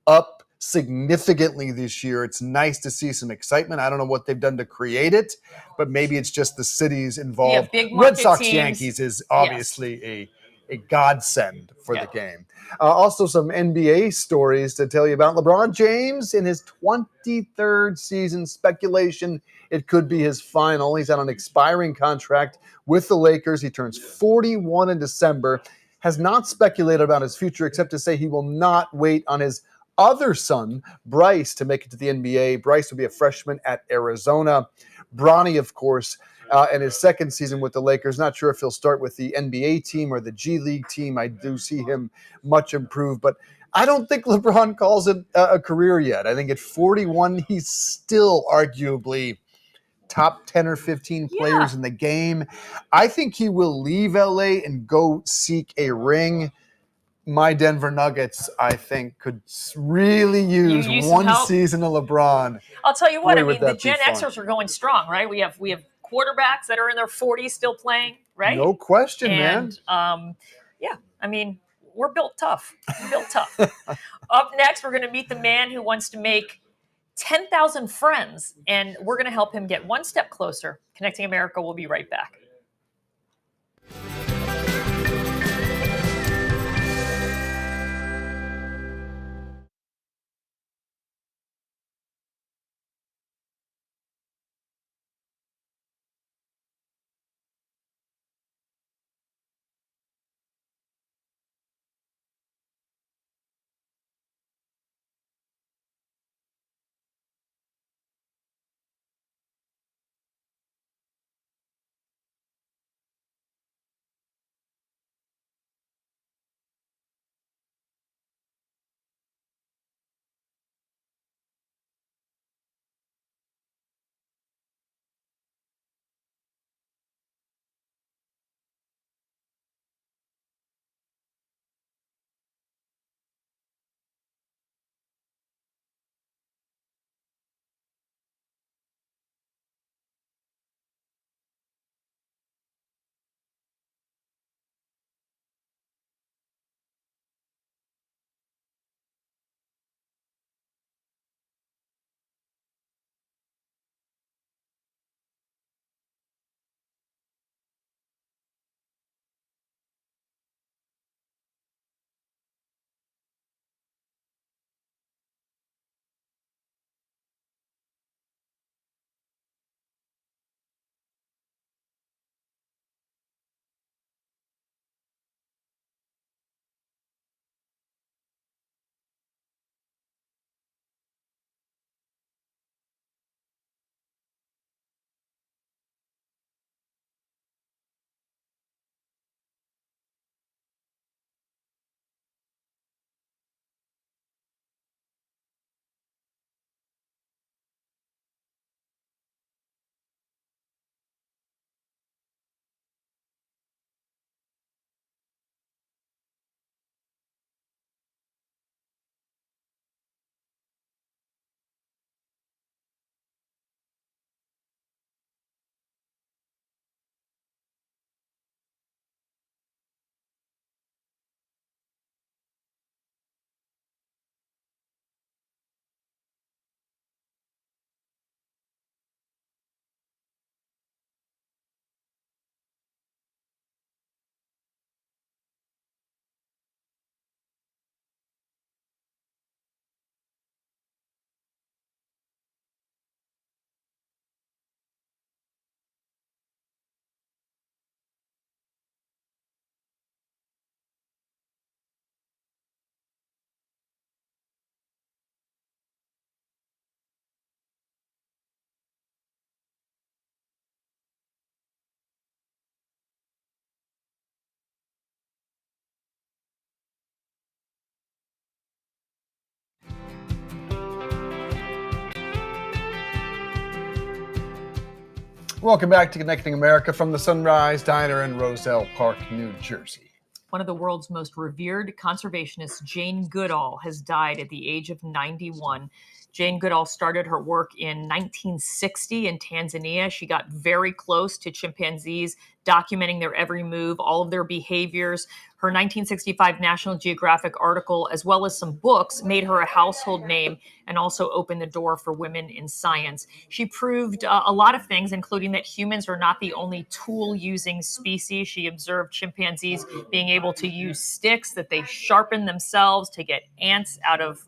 up significantly this year. It's nice to see some excitement. I don't know what they've done to create it, but maybe it's just the cities involved. Big Red Sox teams. Yankees is obviously a godsend for the game. Also, some NBA stories to tell you about. LeBron James in his 23rd season. Speculation it could be his final. He's on an expiring contract with the Lakers. He turns 41 in December. Has not speculated about his future except to say he will not wait on his other son, Bryce, to make it to the NBA. Bryce will be a freshman at Arizona. Bronny, of course, in his second season with the Lakers. Not sure if he'll start with the NBA team or the G League team. I do see him much improved, but I don't think LeBron calls it a career yet. I think at 41, he's still arguably top 10 or 15 players in the game. I think he will leave LA and go seek a ring. My Denver Nuggets, I think, could really use one season of LeBron. I'll tell you what, I mean, the Gen Xers are going strong, right? We have quarterbacks that are in their 40s still playing, right? No question, man. Yeah, I mean, we're built tough. Up next, we're going to meet the man who wants to make 10,000 friends, and we're going to help him get one step closer. Connecting America will be right back. Welcome back to Connecting America from the Sunrise Diner in Roselle Park, New Jersey. One of the world's most revered conservationists, Jane Goodall, has died at the age of 91. Jane Goodall started her work in 1960 in Tanzania. She got very close to chimpanzees, documenting their every move, all of their behaviors. Her 1965 National Geographic article, as well as some books, made her a household name and also opened the door for women in science. She proved a lot of things, including that humans are not the only tool-using species. She observed chimpanzees being able to use sticks, that they sharpen themselves to get ants out of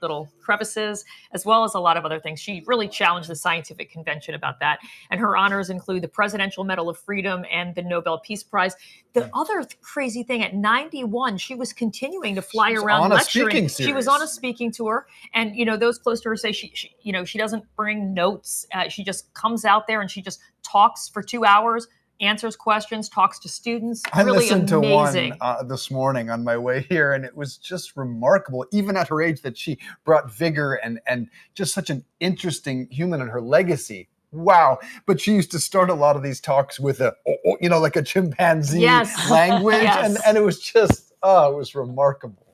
little crevices, as well as a lot of other things. She really challenged the scientific convention about that. And her honors include the Presidential Medal of Freedom and the Nobel Peace Prize. The other crazy thing, at 91, she was continuing to fly around lecturing. She was on a speaking tour. And, those close to her say she doesn't bring notes. She just comes out there and she just talks for 2 hours, answers questions, talks to students. I really listened amazing. to one this morning on my way here, and it was just remarkable, even at her age, that she brought vigor and just such an interesting human and her legacy. Wow. But she used to start a lot of these talks with like a chimpanzee language. Yes. And it was just, it was remarkable.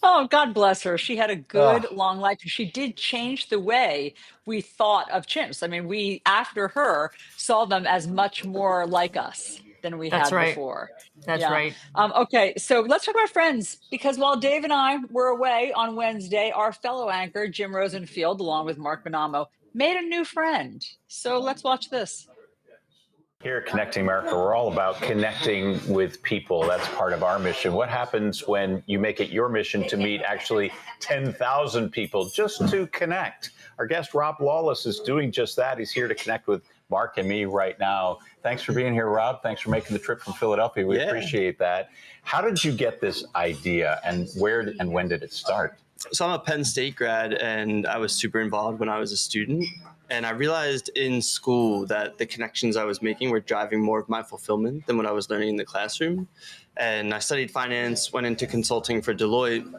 Oh, God bless her. She had a good, long life. She did change the way we thought of chimps. I mean, we, after her, saw them as much more like us than we had before. That's right. Okay, so let's talk about Friends, because while Dave and I were away on Wednesday, our fellow anchor, Jim Rosenfield, along with Mark Bonamo, made a new friend. So let's watch this. Here at Connecting America, we're all about connecting with people. That's part of our mission. What happens when you make it your mission to meet actually 10,000 people just to connect? Our guest, Rob Wallace, is doing just that. He's here to connect with Mark and me right now. Thanks for being here, Rob. Thanks for making the trip from Philadelphia. We appreciate that. How did you get this idea, and where and when did it start? So I'm a Penn State grad, and I was super involved when I was a student. And I realized in school that the connections I was making were driving more of my fulfillment than what I was learning in the classroom. And I studied finance, went into consulting for Deloitte.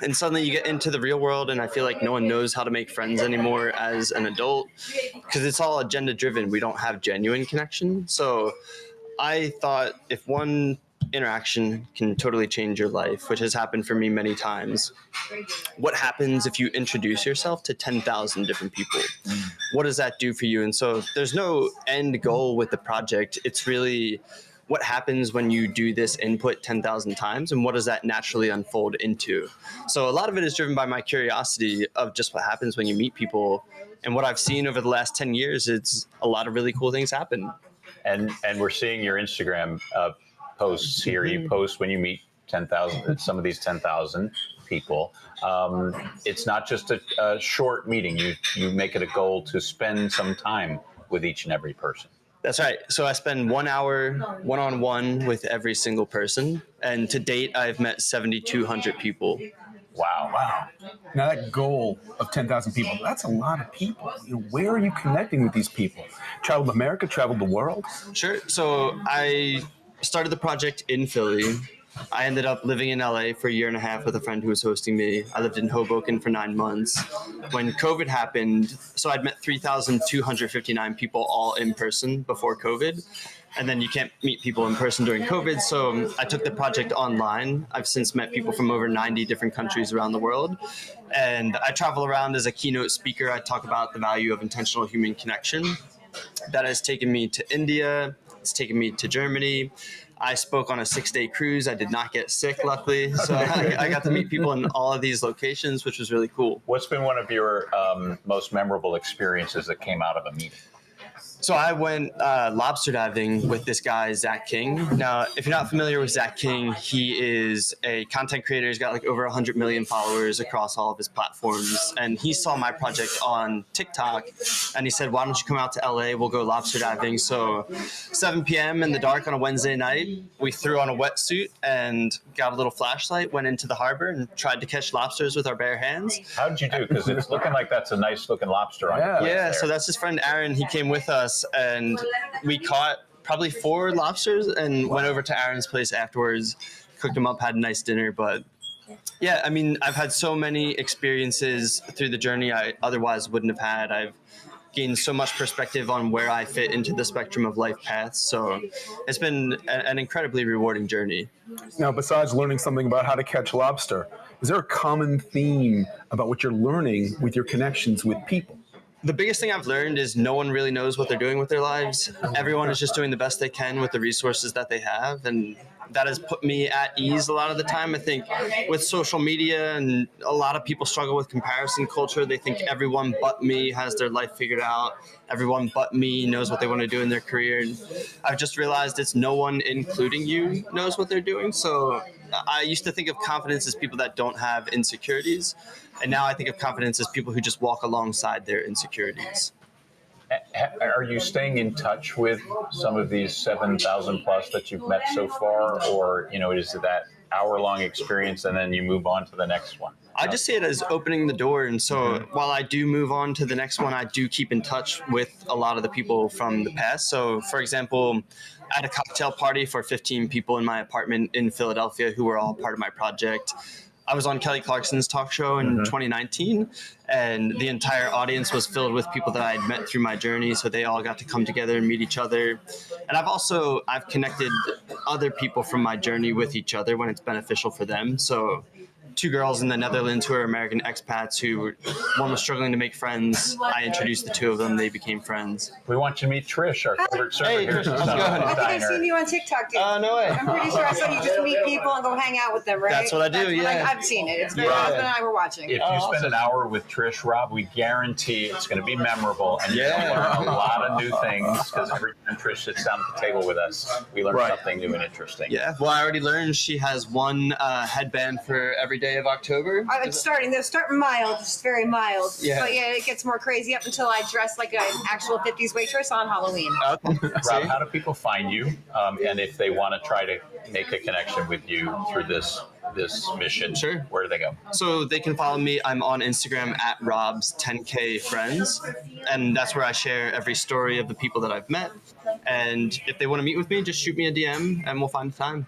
And suddenly you get into the real world, and I feel like no one knows how to make friends anymore as an adult because it's all agenda driven. We don't have genuine connection. So I thought if one interaction can totally change your life, which has happened for me many times, what happens if you introduce yourself to 10,000 different people? What does that do for you? And so there's no end goal with the project. It's really what happens when you do this input 10,000 times, and what does that naturally unfold into? So a lot of it is driven by my curiosity of just what happens when you meet people. And what I've seen over the last 10 years, it's a lot of really cool things happen. And we're seeing your Instagram posts here. You post when you meet 10,000, some of these 10,000 people. It's not just a short meeting. You make it a goal to spend some time with each and every person. That's right. So I spend 1 hour one-on-one with every single person. And to date, I've met 7,200 people. Wow. Now that goal of 10,000 people, that's a lot of people. Where are you connecting with these people? Traveled America, traveled the world? Sure. So I started the project in Philly. I ended up living in LA for 1.5 years with a friend who was hosting me. I lived in Hoboken for 9 months. When COVID happened, so I'd met 3,259 people all in person before COVID. And then you can't meet people in person during COVID. So I took the project online. I've since met people from over 90 different countries around the world. And I travel around as a keynote speaker. I talk about the value of intentional human connection. That has taken me to India. It's taken me to Germany. I spoke on a 6-day cruise. I did not get sick, luckily. So I got to meet people in all of these locations, which was really cool. What's been one of your most memorable experiences that came out of a meeting? So I went lobster diving with this guy, Zach King. Now, if you're not familiar with Zach King, he is a content creator. He's got like over 100 million followers across all of his platforms. And he saw my project on TikTok and he said, why don't you come out to LA? We'll go lobster diving. So 7 p.m. in the dark on a Wednesday night, we threw on a wetsuit and got a little flashlight, went into the harbor and tried to catch lobsters with our bare hands. How did you do? Because it's looking like that's a nice looking lobster on your plate there. So that's his friend Aaron. He came with us and we caught probably 4 lobsters and went over to Aaron's place afterwards, cooked them up, had a nice dinner. But yeah, I mean, I've had so many experiences through the journey I otherwise wouldn't have had. I've gained so much perspective on where I fit into the spectrum of life paths. So it's been an incredibly rewarding journey. Now, besides learning something about how to catch lobster, is there a common theme about what you're learning with your connections with people? The biggest thing I've learned is no one really knows what they're doing with their lives. Everyone is just doing the best they can with the resources that they have. And that has put me at ease a lot of the time. I think with social media, and a lot of people struggle with comparison culture. They think everyone but me has their life figured out. Everyone but me knows what they want to do in their career. And I've just realized it's no one, including you, knows what they're doing. So I used to think of confidence as people that don't have insecurities. And now I think of confidence as people who just walk alongside their insecurities. Are you staying in touch with some of these 7,000 plus that you've met so far? Or, is it that hour-long experience and then you move on to the next one? I just see it as opening the door. And so while I do move on to the next one, I do keep in touch with a lot of the people from the past. So, for example, I had a cocktail party for 15 people in my apartment in Philadelphia who were all part of my project. I was on Kelly Clarkson's talk show in 2019, and the entire audience was filled with people that I had met through my journey. So they all got to come together and meet each other. And I've connected other people from my journey with each other when it's beneficial for them. So 2 girls in the Netherlands who are American expats one was struggling to make friends. I introduced the 2 of them. They became friends. We want you to meet Trish, our favorite server. Hey, Trish, how's it going? I think I've seen you on TikTok, dude. No way. I'm pretty sure I saw you just meet people and go hang out with them, right? That's what I do, yeah. I've seen it. It's my husband and I were watching. If you spend an hour with Trish, Rob, we guarantee it's going to be memorable, and you're going to learn a lot of new things, because every time Trish sits down at the table with us, we learn something new and interesting. Yeah, well, I already learned she has one headband for every day of October. They're starting mild, just very mild. Yeah. But yeah, it gets more crazy up until I dress like an actual 50s waitress on Halloween. Rob, how do people find you? And if they want to try to make a connection with you through this mission, sure. Where do they go? So they can follow me. I'm on Instagram at Rob's 10K Friends, and that's where I share every story of the people that I've met. And if they want to meet with me, just shoot me a DM and we'll find time.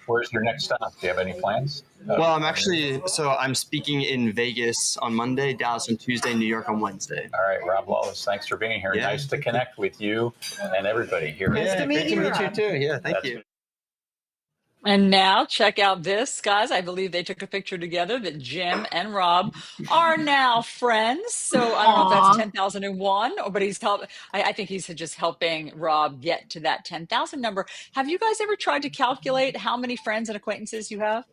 Where's your next stop? Do you have any plans? Well, I'm speaking in Vegas on Monday, Dallas on Tuesday, New York on Wednesday. All right, Rob Wallace, thanks for being here. Yeah. Nice to connect with you and everybody here. Nice to meet you, Rob. Too. Yeah, thank you. And now check out this, guys. I believe they took a picture together that Jim and Rob are now friends. So I don't know if that's 10,001, but I think he's just helping Rob get to that 10,000 number. Have you guys ever tried to calculate how many friends and acquaintances you have?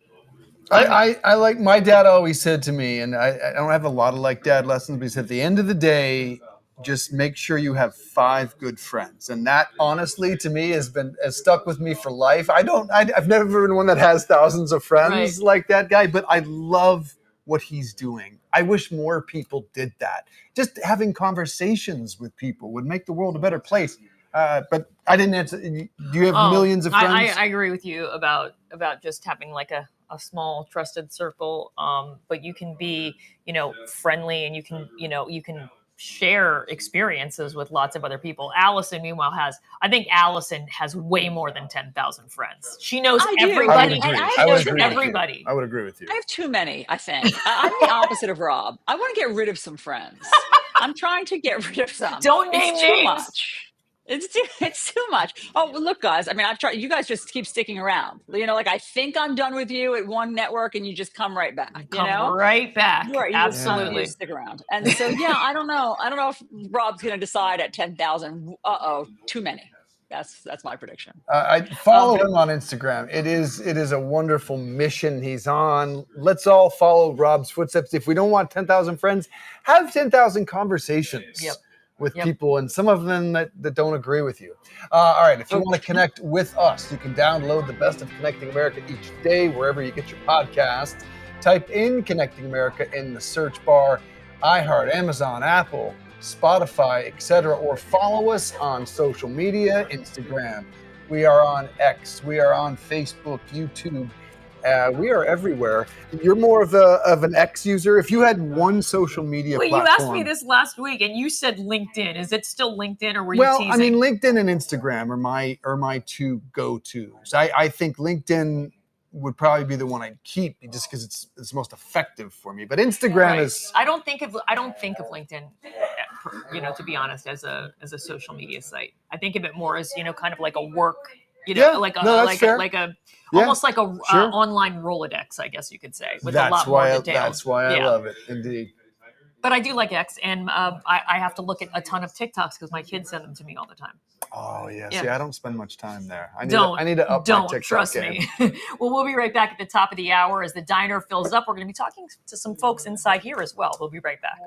I like, my dad always said to me, and I don't have a lot of like dad lessons, but he said at the end of the day, just make sure you have 5 good friends. And that honestly to me has stuck with me for life. I've never been one that has thousands of friends like that guy, but I love what he's doing. I wish more people did that. Just having conversations with people would make the world a better place. But I didn't answer. Do you have millions of friends? I agree with you about just having like a small trusted circle. But you can be, friendly, and you can share experiences with lots of other people. Allison, meanwhile, Allison has way more than 10,000 friends. She knows everybody. I would agree with you. I have too many, I think. I'm the opposite of Rob. I want to get rid of some friends. I'm trying to get rid of some. Don't name names. Too much. It's too much. Oh, well, look, guys. I mean, I've tried. You guys just keep sticking around. I think I'm done with you at one network, and you just come right back. Right back. Right, Absolutely. You stick around. And so, yeah, I don't know. I don't know if Rob's going to decide at 10,000. Too many. That's my prediction. I follow him on Instagram. It is a wonderful mission he's on. Let's all follow Rob's footsteps. If we don't want 10,000 friends, have 10,000 conversations. Yep. With people, and some of them that don't agree with you. All right, if you want to connect with us, you can download the Best of Connecting America each day, wherever you get your podcast. Type in Connecting America in the search bar, iHeart, Amazon, Apple, Spotify, etc., or follow us on social media, Instagram. We are on X. We are on Facebook, YouTube. We are everywhere. You're more of an X user. If you had one social media platform. You asked me this last week, and you said LinkedIn. Is it still LinkedIn, or were you teasing? Well, I mean, LinkedIn and Instagram are my 2 go-tos. I think LinkedIn would probably be the one I'd keep just because it's most effective for me. But Instagram is. I don't think of LinkedIn to be honest, as a social media site. I think of it more as kind of like a work, like a almost like a online Rolodex, I guess you could say, with a lot more detail. That's why I love it, indeed. But I do like X, and I have to look at a ton of TikToks because my kids send them to me all the time. Oh, yeah. See, I don't spend much time there. I need to up my TikTok trust game. me. Well, we'll be right back at the top of the hour as the diner fills up. We're going to be talking to some folks inside here as well. We'll be right back.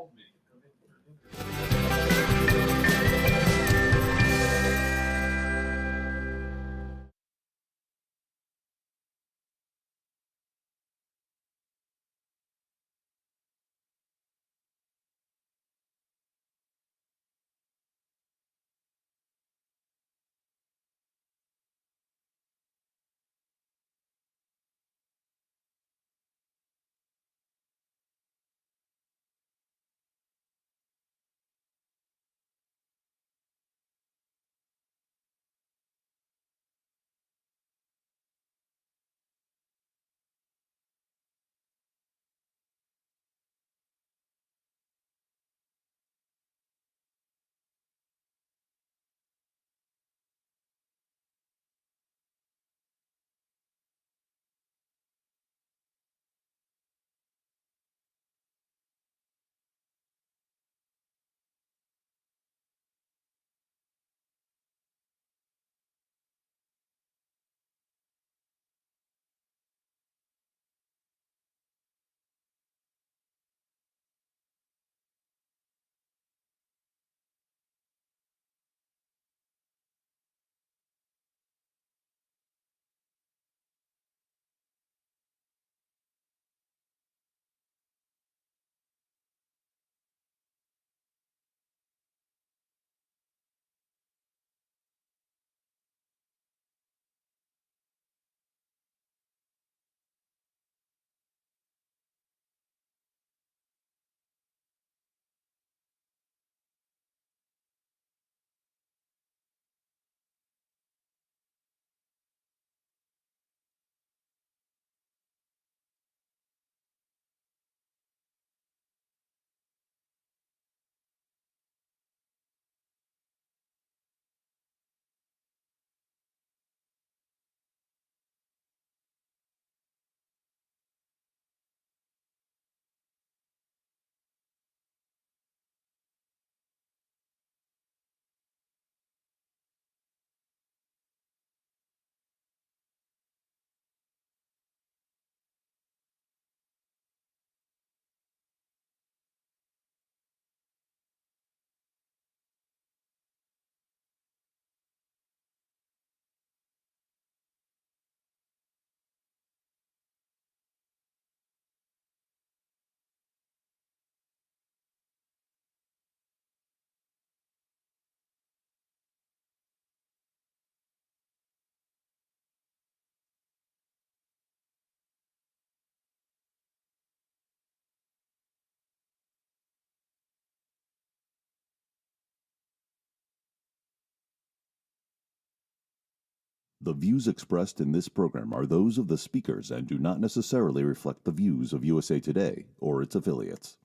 The views expressed in this program are those of the speakers and do not necessarily reflect the views of USA Today or its affiliates.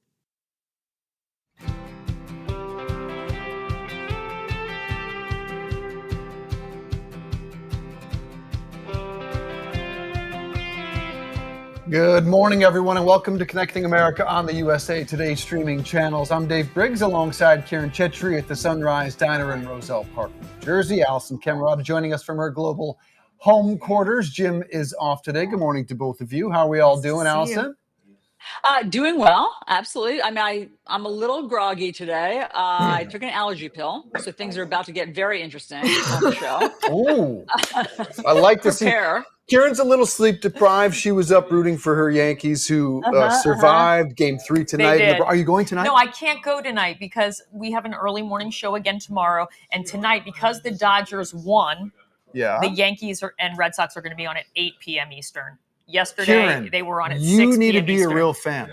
Good morning, everyone, and welcome to Connecting America on the USA Today streaming channels. I'm Dave Briggs alongside Karen Chetry at the Sunrise Diner in Roselle Park, New Jersey. Allison Camerata joining us from her global home quarters. Jim is off today. Good morning to both of you. How are we all doing, Allison? Doing well, absolutely. I mean, I'm a little groggy today. I took an allergy pill, so things are about to get very interesting on the show. Ooh, I like to see. Karen's a little sleep deprived. She was up rooting for her Yankees, who survived Game 3 tonight. Are you going tonight? No, I can't go tonight because we have an early morning show again tomorrow. And tonight, because the Dodgers won, the Yankees and Red Sox are going to be on at 8 p.m. Eastern. Yesterday, Karen, they were on at 6 p.m. Eastern. You need to be a real fan.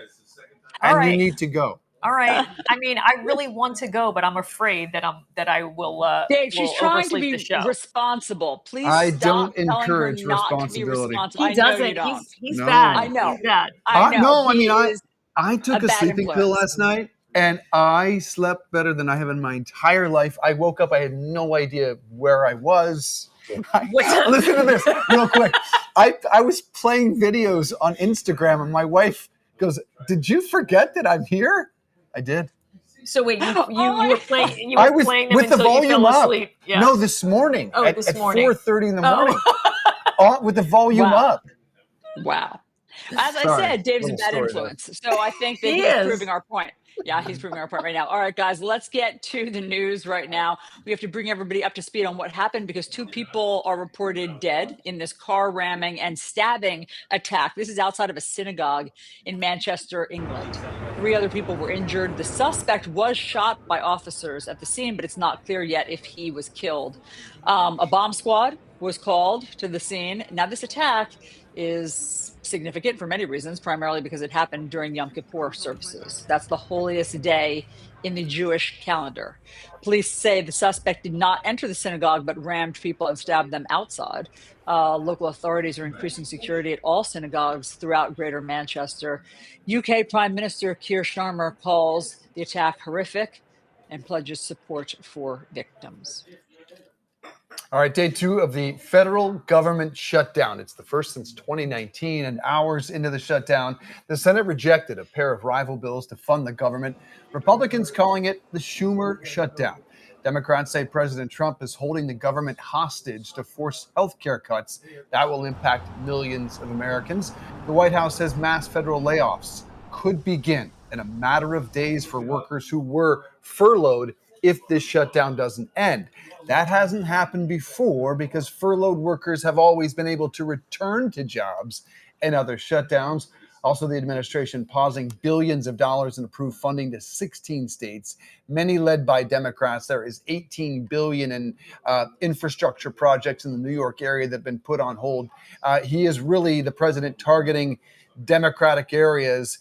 You need to go. All right. I mean, I really want to go, but I'm afraid that I will. Dave, she's trying to be responsible. Please, I don't encourage responsibility. He doesn't. He's bad. I know. He's bad. I know. I took a sleeping pill last night, And I slept better than I have in my entire life. I woke up, I had no idea where I was. Listen to this real quick. I was playing videos on Instagram, and my wife goes, "Did you forget that I'm here?" I did. So wait, you were playing I was playing them with the until you volume fell up. asleep. Yeah. No, this morning at 4:30 in the morning, with the volume up. Wow. As I Sorry, said, Dave's a little bad story there. influence. So I think that He he's is. proving our point. Yeah, he's proving our point right now. All right, guys, let's get to the news right now. We have to bring everybody up to speed on what happened because 2 people are reported dead in this car ramming and stabbing attack. This is outside of a synagogue in Manchester, England. 3 other people were injured. The suspect was shot by officers at the scene, but it's not clear yet if he was killed. A bomb squad was called to the scene. Now, this attack is significant for many reasons, primarily because it happened during Yom Kippur services. That's the holiest day in the Jewish calendar. Police say the suspect did not enter the synagogue, but rammed people and stabbed them outside. Local authorities are increasing security at all synagogues throughout Greater Manchester. UK Prime Minister Keir Starmer calls the attack horrific and pledges support for victims. All right, day 2 of the federal government shutdown. It's the first since 2019, and hours into the shutdown, the Senate rejected a pair of rival bills to fund the government. Republicans calling it the Schumer shutdown. Democrats say President Trump is holding the government hostage to force health care cuts that will impact millions of Americans. The White House says mass federal layoffs could begin in a matter of days for workers who were furloughed if this shutdown doesn't end. That hasn't happened before because furloughed workers have always been able to return to jobs in other shutdowns. Also, the administration pausing billions of dollars in approved funding to 16 states, many led by Democrats. There is $18 billion in infrastructure projects in the New York area that have been put on hold. He is really the president targeting Democratic areas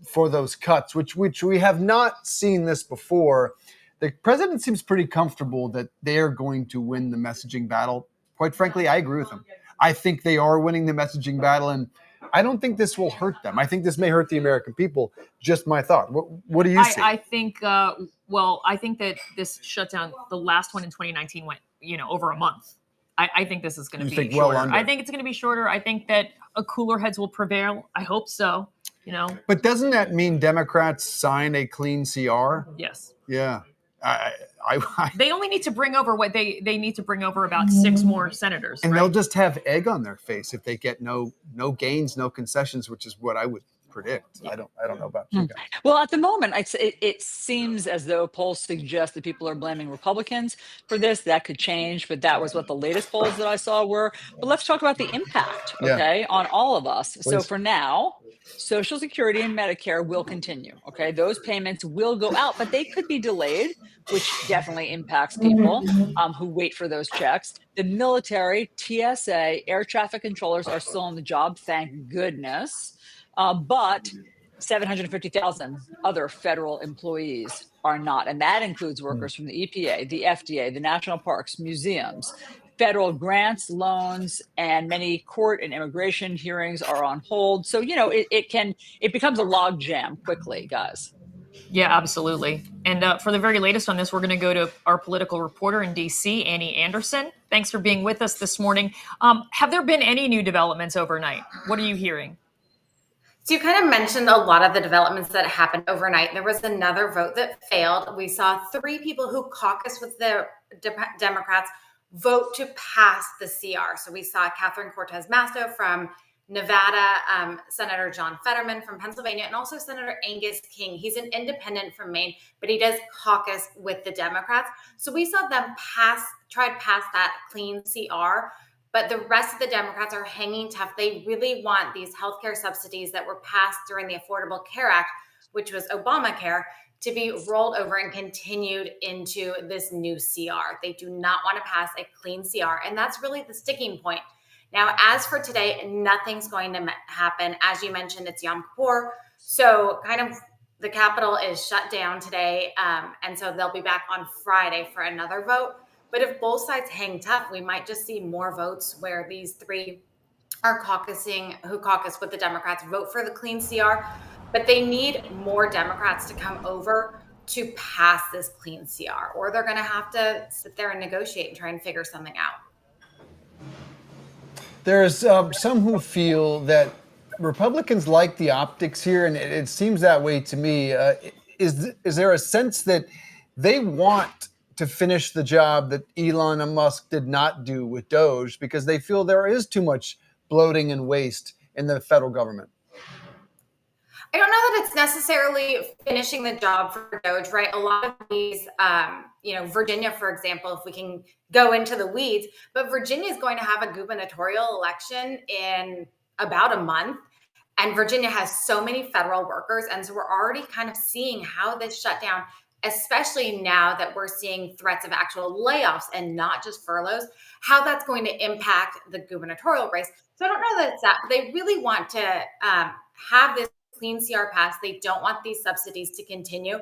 for those cuts, which we have not seen this before. The president seems pretty comfortable that they're going to win the messaging battle. Quite frankly, I agree with him. I think they are winning the messaging battle, and I don't think this will hurt them. I think this may hurt the American people. Just my thought. What do you see? I think, I think that this shutdown, the last one in 2019 went, over a month. I think this is going to be shorter. I think it's going to be shorter. I think that cooler heads will prevail. I hope so. But doesn't that mean Democrats sign a clean CR? Yes. Yeah. They only need to bring over what they need to bring over about 6 more senators. And they'll just have egg on their face if they get no gains, no concessions, which is what I would predict. Yeah. I don't know about you guys. Well, at the moment, it seems as though polls suggest that people are blaming Republicans for this. That could change, but that was what the latest polls that I saw were. But let's talk about the impact, okay, on all of us. Please. So for now, Social Security and Medicare will continue, okay? Those payments will go out, but they could be delayed, which definitely impacts people who wait for those checks. The military, TSA, air traffic controllers are still on the job, thank goodness. But 750,000 other federal employees are not. And that includes workers from the EPA, the FDA, the national parks, museums. Federal grants, loans, and many court and immigration hearings are on hold. So, it becomes a log jam quickly, guys. Yeah, absolutely. And for the very latest on this, we're going to go to our political reporter in D.C., Annie Anderson. Thanks for being with us this morning. Have there been any new developments overnight? What are you hearing? So you kind of mentioned a lot of the developments that happened overnight. There was another vote that failed. We saw 3 people who caucused with the Democrats vote to pass the CR. So we saw Catherine Cortez Masto from Nevada, Senator John Fetterman from Pennsylvania, and also Senator Angus King. He's an independent from Maine, but he does caucus with the Democrats. So we saw them try to pass that clean CR. But the rest of the Democrats are hanging tough. They really want these healthcare subsidies that were passed during the Affordable Care Act, which was Obamacare, to be rolled over and continued into this new CR. They do not want to pass a clean CR. And that's really the sticking point. Now, as for today, nothing's going to happen. As you mentioned, it's Yom Kippur. So kind of the Capitol is shut down today. And so they'll be back on Friday for another vote. But if both sides hang tough, we might just see more votes where these 3 are who caucus with the Democrats, vote for the clean CR. but they need more Democrats to come over to pass this clean CR, or they're going to have to sit there and negotiate and try and figure something out. There's some who feel that Republicans like the optics here, and it seems that way to me. Is there a sense that they want to finish the job that Elon and Musk did not do with Doge because they feel there is too much bloating and waste in the federal government? I don't know that it's necessarily finishing the job for Doge, right? A lot of these, Virginia, for example, if we can go into the weeds, but Virginia is going to have a gubernatorial election in about a month. And Virginia has so many federal workers. And so we're already kind of seeing how this shutdown, especially now that we're seeing threats of actual layoffs and not just furloughs, how that's going to impact the gubernatorial race. So I don't know that it's that, but they really want to have this clean CR pass. They don't want these subsidies to continue.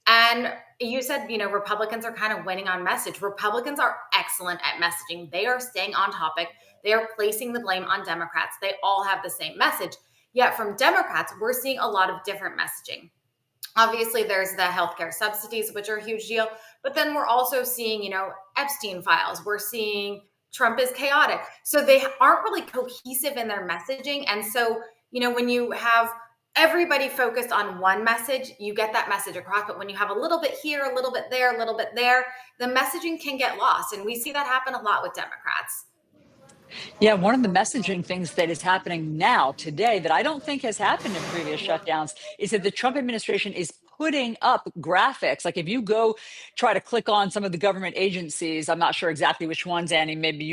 And you said, Republicans are kind of winning on message. Republicans are excellent at messaging. They are staying on topic. They are placing the blame on Democrats. They all have the same message. Yet from Democrats, we're seeing a lot of different messaging. Obviously, there's the healthcare subsidies, which are a huge deal. But then we're also seeing, Epstein files. We're seeing Trump is chaotic. So they aren't really cohesive in their messaging. And so, when you have everybody focused on one message, you get that message across. But when you have a little bit here, a little bit there, a little bit there, the messaging can get lost. And we see that happen a lot with Democrats. Yeah, one of the messaging things that is happening now, today, that I don't think has happened in previous shutdowns is that the Trump administration is putting up graphics. Like if you go try to click on some of the government agencies, I'm not sure exactly which ones, Annie, maybe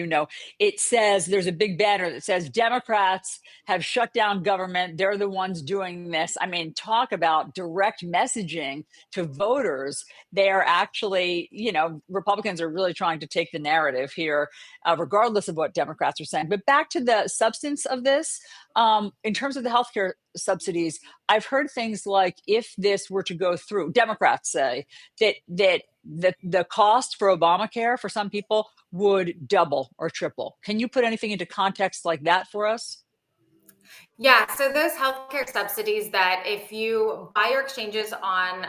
it says, there's a big banner that says Democrats have shut down government. They're the ones doing this. I mean, talk about direct messaging to voters. They are actually, Republicans are really trying to take the narrative here, regardless of what Democrats are saying. But back to the substance of this, in terms of the healthcare subsidies, I've heard things like, if this were to go through, Democrats say that the cost for Obamacare for some people would double or triple. Can you put anything into context like that for us? Yeah, so those healthcare subsidies that if you buy your exchanges on,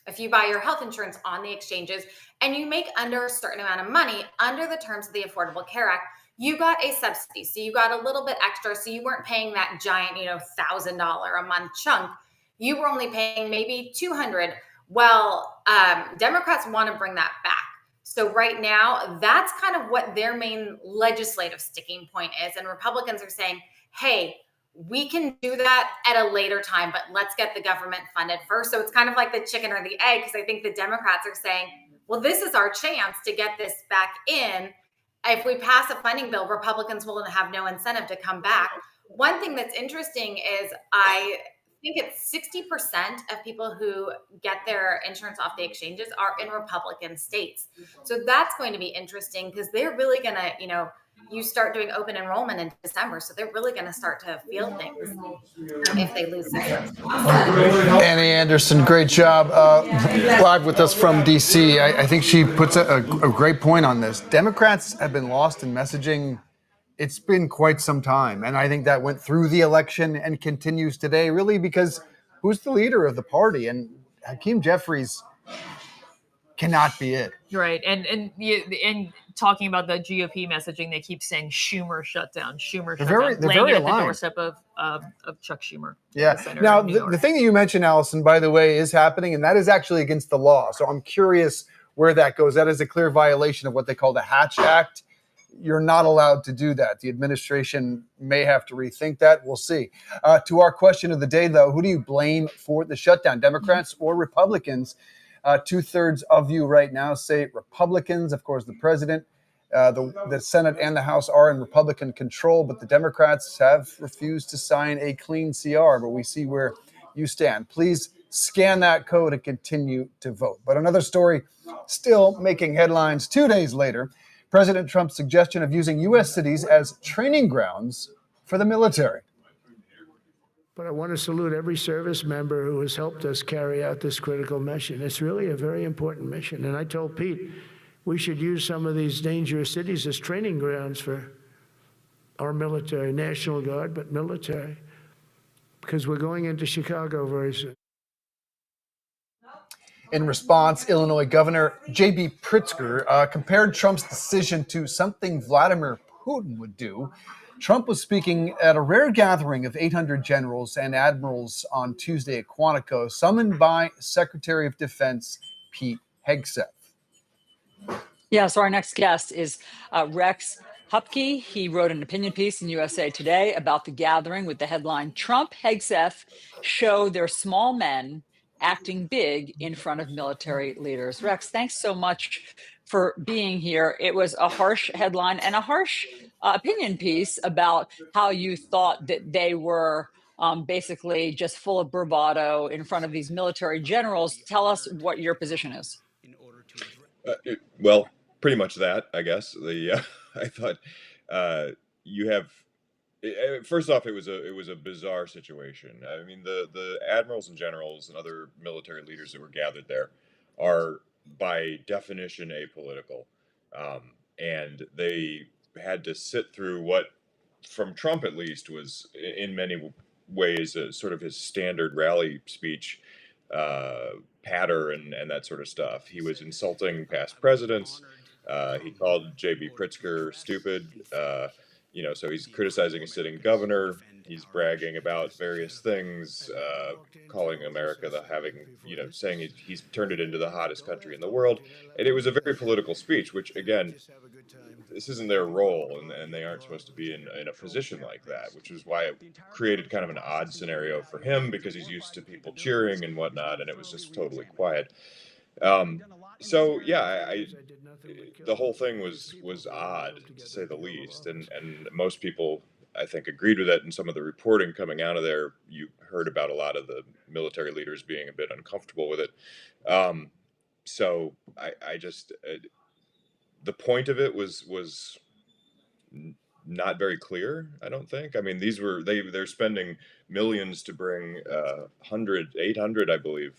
if you buy your health insurance on the exchanges and you make under a certain amount of money under the terms of the Affordable Care Act, you got a subsidy. So you got a little bit extra. So you weren't paying that giant, $1,000 a month chunk. You were only paying maybe $200. Well, Democrats want to bring that back. So right now, that's kind of what their main legislative sticking point is. And Republicans are saying, hey, we can do that at a later time, but let's get the government funded first. So it's kind of like the chicken or the egg, because I think the Democrats are saying, well, this is our chance to get this back in. If we pass a funding bill, Republicans will have no incentive to come back. One thing that's interesting is I think it's 60% of people who get their insurance off the exchanges are in Republican states. So that's going to be interesting because they're really going to, you start doing open enrollment in December. So they're really going to start to feel things if they lose this. Annie Anderson, great job. Live with us from D.C. I think she puts a great point on this. Democrats have been lost in messaging. It's been quite some time. And I think that went through the election and continues today, really, because who's the leader of the party? And Hakeem Jeffries cannot be it. Right. And talking about the GOP messaging, they keep saying Schumer shutdown, Schumer shutdown, laying it at the doorstep of Chuck Schumer. Yeah. Now, the thing that you mentioned, Allison, by the way, is happening, and that is actually against the law. So I'm curious where that goes. That is a clear violation of what they call the Hatch Act. You're not allowed to do that. The administration may have to rethink that. We'll see. To our question of the day, though, who do you blame for the shutdown, Democrats or Republicans? 2/3 of you right now say Republicans. Of course, the president, the Senate and the House are in Republican control, but the Democrats have refused to sign a clean CR. But we see where you stand. Please scan that code and continue to vote. But another story still making headlines 2 days later. President Trump's suggestion of using U.S. cities as training grounds for the military. But I want to salute every service member who has helped us carry out this critical mission. It's really a very important mission. And I told Pete, we should use some of these dangerous cities as training grounds for our military, National Guard, but military. because we're going into Chicago very soon. In response, Illinois Governor J.B. Pritzker compared Trump's decision to something Vladimir Putin would do. Trump was speaking at a rare gathering of 800 generals and admirals on Tuesday at Quantico, summoned by Secretary of Defense Pete Hegseth. Yeah, so our next guest is Rex Hupke. He wrote an opinion piece in USA Today about the gathering with the headline, Trump Hegseth Show Their Small Men Acting Big in Front of Military Leaders. Rex, thanks so much for being here. It was a harsh headline and a harsh opinion piece about how you thought that they were basically just full of bravado in front of these military generals. Tell us what your position is. Well, pretty much that, I guess. I thought you have. First off, it was a bizarre situation. I mean, the admirals and generals and other military leaders that were gathered there are by definition apolitical, and they had to sit through what, from Trump at least, was in many ways sort of his standard rally speech patter and that sort of stuff. He was insulting past presidents. He called J.B. Pritzker stupid. So he's criticizing a sitting governor. He's bragging about various things, calling America saying he's turned it into the hottest country in the world. And it was a very political speech, which, again, this isn't their role, and they aren't supposed to be in a position like that, which is why it created kind of an odd scenario for him, because he's used to people cheering and whatnot, and it was just totally quiet. The whole thing was odd, to say the least, and most people, I think, agreed with it. And some of the reporting coming out of there, you heard about a lot of the military leaders being a bit uncomfortable with it. The point of it was not very clear, I don't think. I mean, they're spending millions to bring 800, I believe,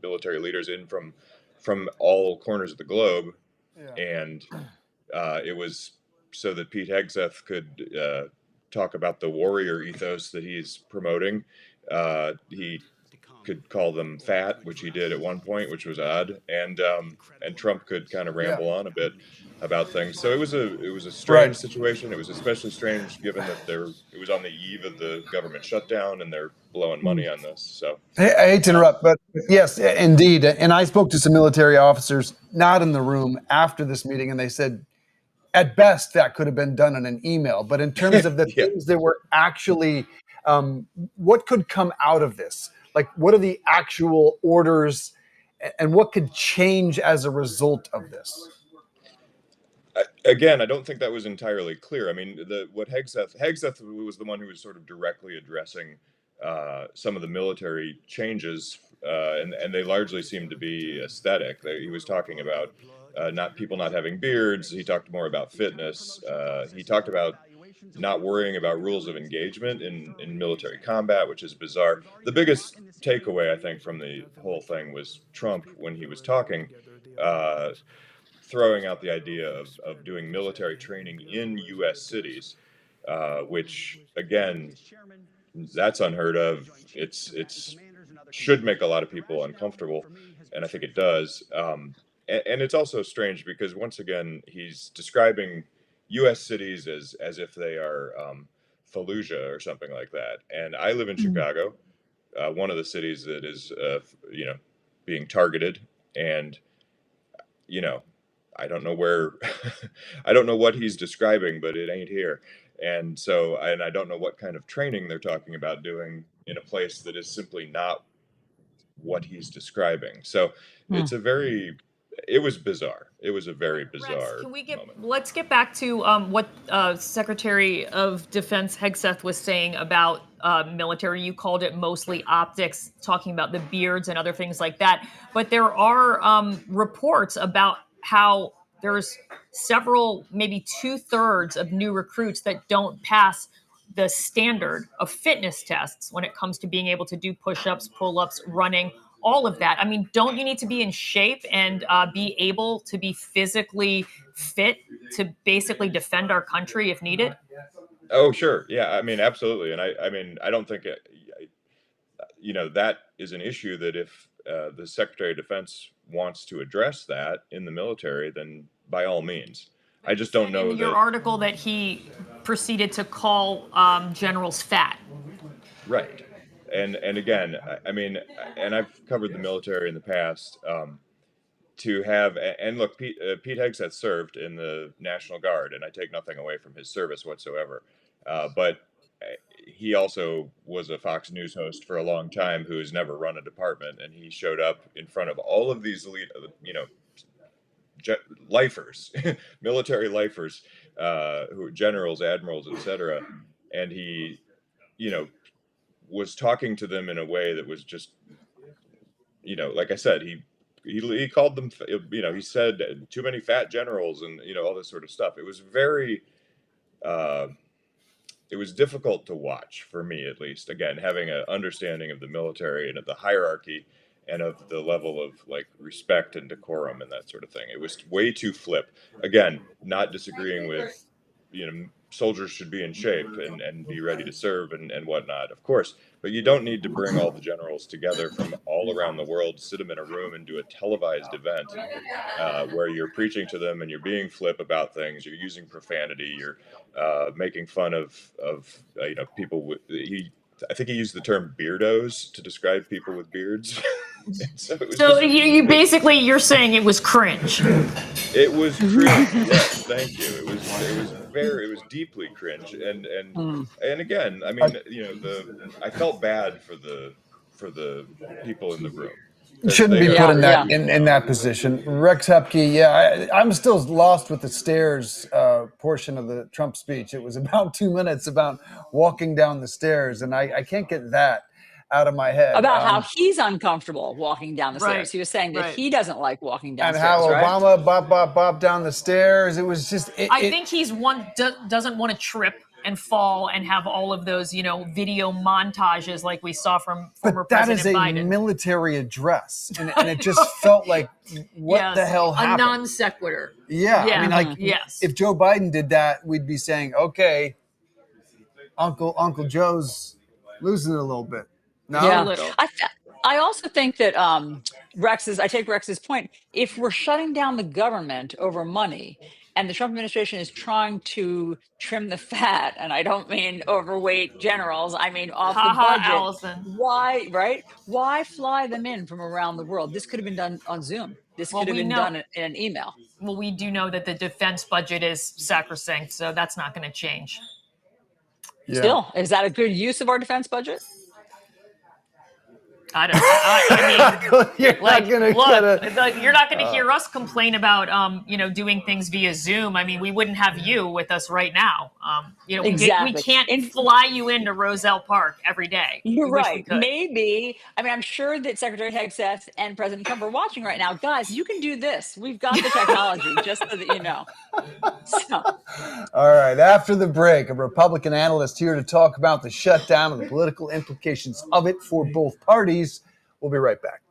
military leaders in from all corners of the globe. Yeah. And it was so that Pete Hegseth could talk about the warrior ethos that he's promoting. He could call them fat, which he did at one point, which was odd, and Trump could kind of ramble on a bit about things. So it was a strange situation. It was especially strange given that it was on the eve of the government shutdown, and they're blowing money on this. So I hate to interrupt, but yes, indeed. And I spoke to some military officers not in the room after this meeting, and they said, at best, that could have been done in an email. But in terms of the things that were actually, what could come out of this? Like, what are the actual orders, and what could change as a result of this? Again, I don't think that was entirely clear. I mean, Hegseth was the one who was sort of directly addressing some of the military changes, and they largely seemed to be aesthetic. He was talking about people not having beards. He talked more about fitness. He talked about not worrying about rules of engagement in military combat, which is bizarre. The biggest takeaway, I think, from the whole thing was Trump, when he was talking, throwing out the idea of doing military training in U.S. cities, which, again, that's unheard of. It's should make a lot of people uncomfortable, and I think it does. And it's also strange because, once again, he's describing U.S. cities as if they are Fallujah or something like that. And I live in Chicago, one of the cities that is being targeted, and I don't know where, I don't know what he's describing, but it ain't here. And I don't know what kind of training they're talking about doing in a place that is simply not what he's describing. So it was bizarre. It was a very bizarre moment. Let's get back to what Secretary of Defense Hegseth was saying about military. You called it mostly optics, talking about the beards and other things like that. But there are reports about how there's several, maybe 2/3 of new recruits that don't pass the standard of fitness tests when it comes to being able to do push-ups, pull-ups, running, all of that. I mean, don't you need to be in shape and be able to be physically fit to basically defend our country if needed? Oh, sure. Yeah, I mean, absolutely. And I mean, I don't think that is an issue that if the Secretary of Defense wants to address that in the military, then by all means. I just don't know in your article that he proceeded to call generals fat. Right. And again, I mean, and I've covered the military in the past. To have, and look, Pete Hegseth served in the National Guard, and I take nothing away from his service whatsoever. But he also was a Fox News host for a long time who has never run a department, and he showed up in front of all of these elite, lifers, military lifers, who generals, admirals, etc. And he, was talking to them in a way that was just, like I said, he called them, he said too many fat generals and, all this sort of stuff. It was very, it was difficult to watch for me, at least. Again, having an understanding of the military and of the hierarchy and of the level of like respect and decorum and that sort of thing. It was way too flip. Again, not disagreeing with, soldiers should be in shape and be ready to serve and whatnot, of course. But you don't need to bring all the generals together from all around the world, sit them in a room and do a televised event where you're preaching to them and you're being flip about things. You're using profanity. You're making fun of people with I think he used the term beardos to describe people with beards. So you basically you're saying it was cringe. It was cringe. Yes, thank you. It was deeply cringe. And again, I mean, I felt bad for the people in the room. Shouldn't be put in that position. Rex Hepke, I'm still lost with the stairs portion of the Trump speech. It was about 2 minutes about walking down the stairs, and I can't get that out of my head. About how he's uncomfortable walking down the stairs. He was saying that he doesn't like walking down and stairs, how right? Obama bop down the stairs. It was just. I think he's doesn't want to trip and fall and have all of those, video montages like we saw from former President Biden. That is a military address, and it just felt like, what the hell happened? A non sequitur. Yeah, I mean, if Joe Biden did that, we'd be saying, okay, Uncle Joe's losing it a little bit. No, yeah. A little. I also think that I take Rex's point. If we're shutting down the government over money, and the Trump administration is trying to trim the fat, and I don't mean overweight generals, I mean off the budget. Allison. Why fly them in from around the world? This could have been done on Zoom. This could have been done in an email. Well, we do know that the defense budget is sacrosanct, so that's not going to change. Yeah. Still, is that a good use of our defense budget? I don't. I mean, you're not going to hear us complain about, doing things via Zoom. I mean, we wouldn't have you with us right now. Exactly. We can't fly you into Roselle Park every day. You're right. Maybe. I mean, I'm sure that Secretary Hegseth and President Trump are watching right now. Guys, you can do this. We've got the technology, just so that you know. So. All right. After the break, a Republican analyst here to talk about the shutdown and the political implications of it for both parties. We'll be right back.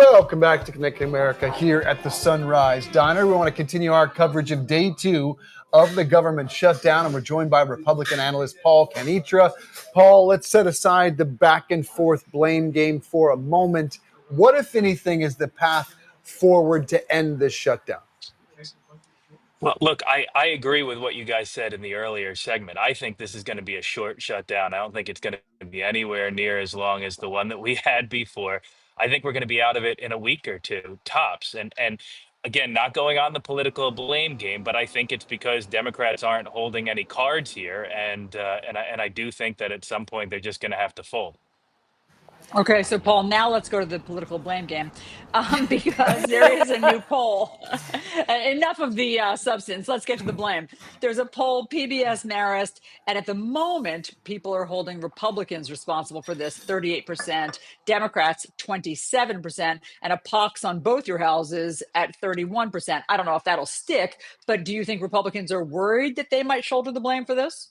Welcome back to Connecting America here at the Sunrise Diner. We want to continue our coverage of day 2 of the government shutdown, and we're joined by Republican analyst Paul Canitra. Paul, let's set aside the back and forth blame game for a moment. What, if anything, is the path forward to end this shutdown? Well, look, I agree with what you guys said in the earlier segment. I think this is going to be a short shutdown. I don't think it's going to be anywhere near as long as the one that we had before. I think we're going to be out of it in a week or two, tops. And again, not going on the political blame game, but I think it's because Democrats aren't holding any cards here, and I do think that at some point they're just going to have to fold. Okay, so Paul, now let's go to the political blame game, because there is a new poll. Enough of the substance. Let's get to the blame. There's a poll, PBS Marist, and at the moment, people are holding Republicans responsible for this, 38%, Democrats, 27%, and a pox on both your houses at 31%. I don't know if that'll stick, but do you think Republicans are worried that they might shoulder the blame for this?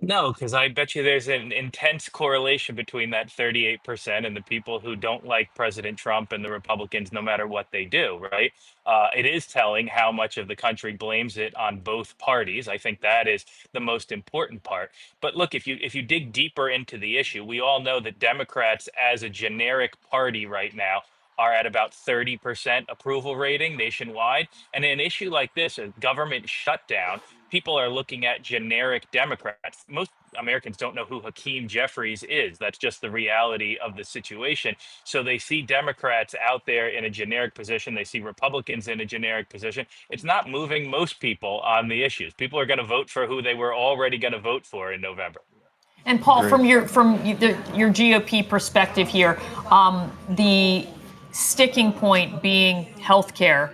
No, because I bet you there's an intense correlation between that 38% and the people who don't like President Trump and the Republicans, no matter what they do, right? It is telling how much of the country blames it on both parties. I think that is the most important part. But look, if you dig deeper into the issue, we all know that Democrats, as a generic party right now, are at about 30% approval rating nationwide. And in an issue like this, a government shutdown, people are looking at generic Democrats. Most Americans don't know who Hakeem Jeffries is. That's just the reality of the situation. So they see Democrats out there in a generic position. They see Republicans in a generic position. It's not moving most people on the issues. People are going to vote for who they were already going to vote for in November. And Paul, from your GOP perspective here, the sticking point being healthcare.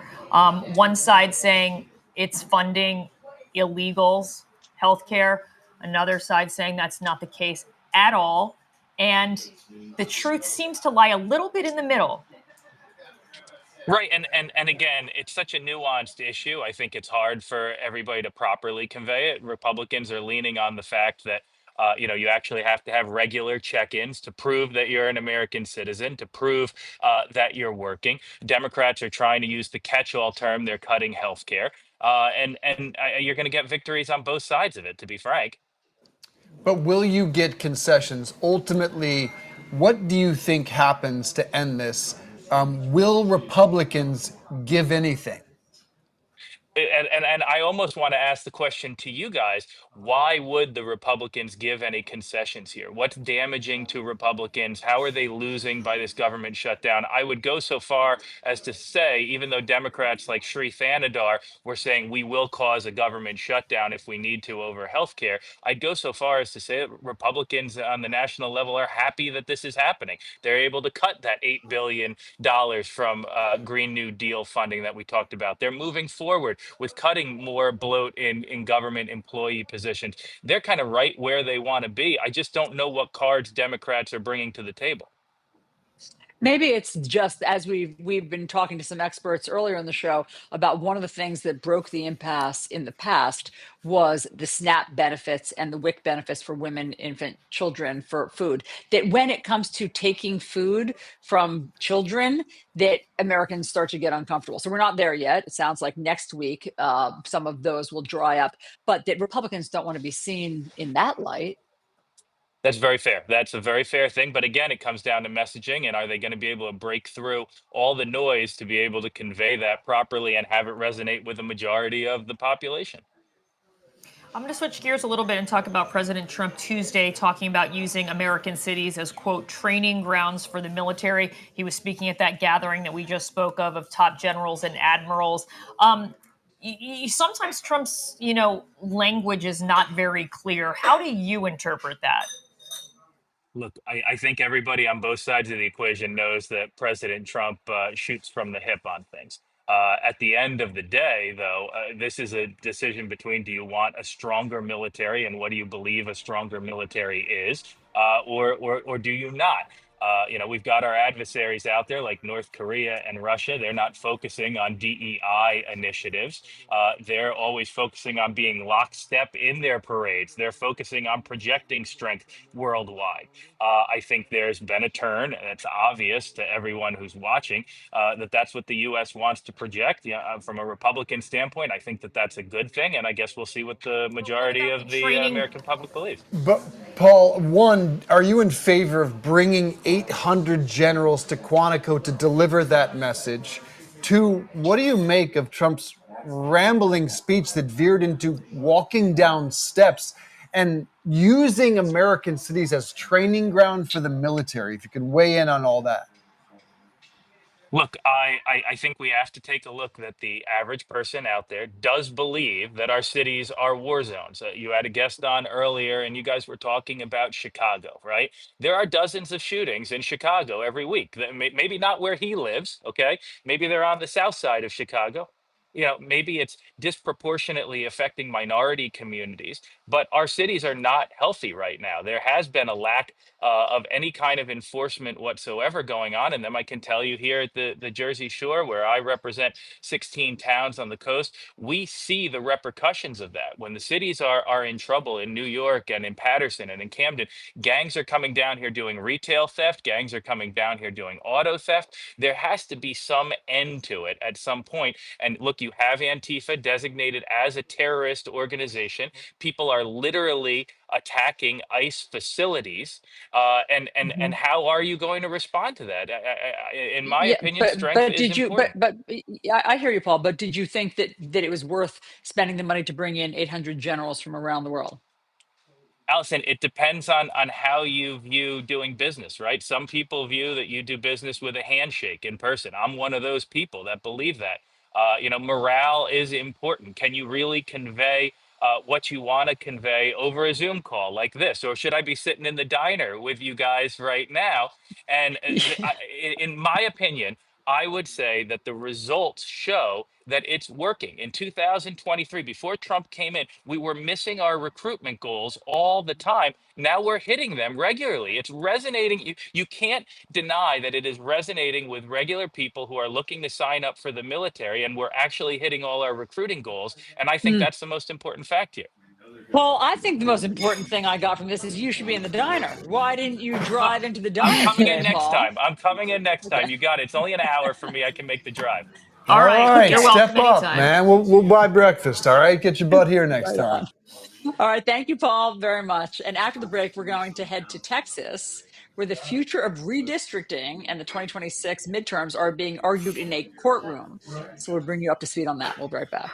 One side saying it's funding illegals, healthcare. Another side saying that's not the case at all. And the truth seems to lie a little bit in the middle. Right, and again, it's such a nuanced issue. I think it's hard for everybody to properly convey it. Republicans are leaning on the fact that you actually have to have regular check-ins to prove that you're an American citizen, to prove that you're working. Democrats are trying to use the catch-all term. They're cutting health care, and you're going to get victories on both sides of it, to be frank. But will you get concessions? Ultimately, what do you think happens to end this? Will Republicans give anything? And I almost want to ask the question to you guys, why would the Republicans give any concessions here? What's damaging to Republicans? How are they losing by this government shutdown? I would go so far as to say, even though Democrats like Sri Thanadar were saying we will cause a government shutdown if we need to over healthcare, I'd go so far as to say that Republicans on the national level are happy that this is happening. They're able to cut that $8 billion from Green New Deal funding that we talked about. They're moving forward with cutting more bloat in government employee positions. They're kind of right where they want to be. I just don't know what cards Democrats are bringing to the table. Maybe it's just as we've been talking to some experts earlier in the show about one of the things that broke the impasse in the past was the SNAP benefits and the WIC benefits for women, infant, children for food. That when it comes to taking food from children, that Americans start to get uncomfortable. So we're not there yet. It sounds like next week some of those will dry up, but that Republicans don't want to be seen in that light. That's very fair. That's a very fair thing. But again, it comes down to messaging, and are they going to be able to break through all the noise to be able to convey that properly and have it resonate with the majority of the population? I'm going to switch gears a little bit and talk about President Trump Tuesday talking about using American cities as, quote, training grounds for the military. He was speaking at that gathering that we just spoke of top generals and admirals. Sometimes Trump's, language is not very clear. How do you interpret that? Look, I think everybody on both sides of the equation knows that President Trump shoots from the hip on things. At the end of the day, though, this is a decision between do you want a stronger military and what do you believe a stronger military is, or do you not? We've got our adversaries out there like North Korea and Russia. They're not focusing on DEI initiatives. They're always focusing on being lockstep in their parades. They're focusing on projecting strength worldwide. I think there's been a turn, and it's obvious to everyone who's watching that that's what the U.S. wants to project. From a Republican standpoint, I think that that's a good thing, and I guess we'll see what the majority of the American public believes. But Paul, one, are you in favor of bringing 800 generals to Quantico to deliver that message? Two, what do you make of Trump's rambling speech that veered into walking down steps and using American cities as training ground for the military? If you could weigh in on all that. Look, I think we have to take a look that the average person out there does believe that our cities are war zones. You had a guest on earlier, and you guys were talking about Chicago, right? There are dozens of shootings in Chicago every week. Maybe not where he lives, okay? Maybe they're on the south side of Chicago. Maybe it's disproportionately affecting minority communities, but our cities are not healthy right now. There has been a lack of any kind of enforcement whatsoever going on in them. I can tell you here at the Jersey Shore, where I represent 16 towns on the coast, we see the repercussions of that. When the cities are in trouble in New York and in Paterson and in Camden, gangs are coming down here doing retail theft. Gangs are coming down here doing auto theft. There has to be some end to it at some point. And look, you have Antifa designated as a terrorist organization. People are literally attacking ICE facilities. And how are you going to respond to that? In my opinion, strength but is did you? important. I hear you, Paul. But did you think that it was worth spending the money to bring in 800 generals from around the world? Allison, it depends on how you view doing business, right? Some people view that you do business with a handshake in person. I'm one of those people that believe that. Morale is important. Can you really convey what you want to convey over a Zoom call like this? Or should I be sitting in the diner with you guys right now? And in my opinion, I would say that the results show that it's working. In 2023, before Trump came in, we were missing our recruitment goals all the time. Now we're hitting them regularly. It's resonating. You can't deny that it is resonating with regular people who are looking to sign up for the military, and we're actually hitting all our recruiting goals. And I think that's the most important fact here. Paul, I think the most important thing I got from this is you should be in the diner. Why didn't you drive into the I'm diner coming today, in next Paul? time. I'm coming in next time. Okay. You got it. It's only an hour for me. I can make the drive. All right, You're step welcome up, anytime. man. We'll buy breakfast. All right, get your butt here next Right time. on. All right. Thank you, Paul, very much. And after the break, we're going to head to Texas, where the future of redistricting and the 2026 midterms are being argued in a courtroom. So we'll bring you up to speed on that. We'll be right back.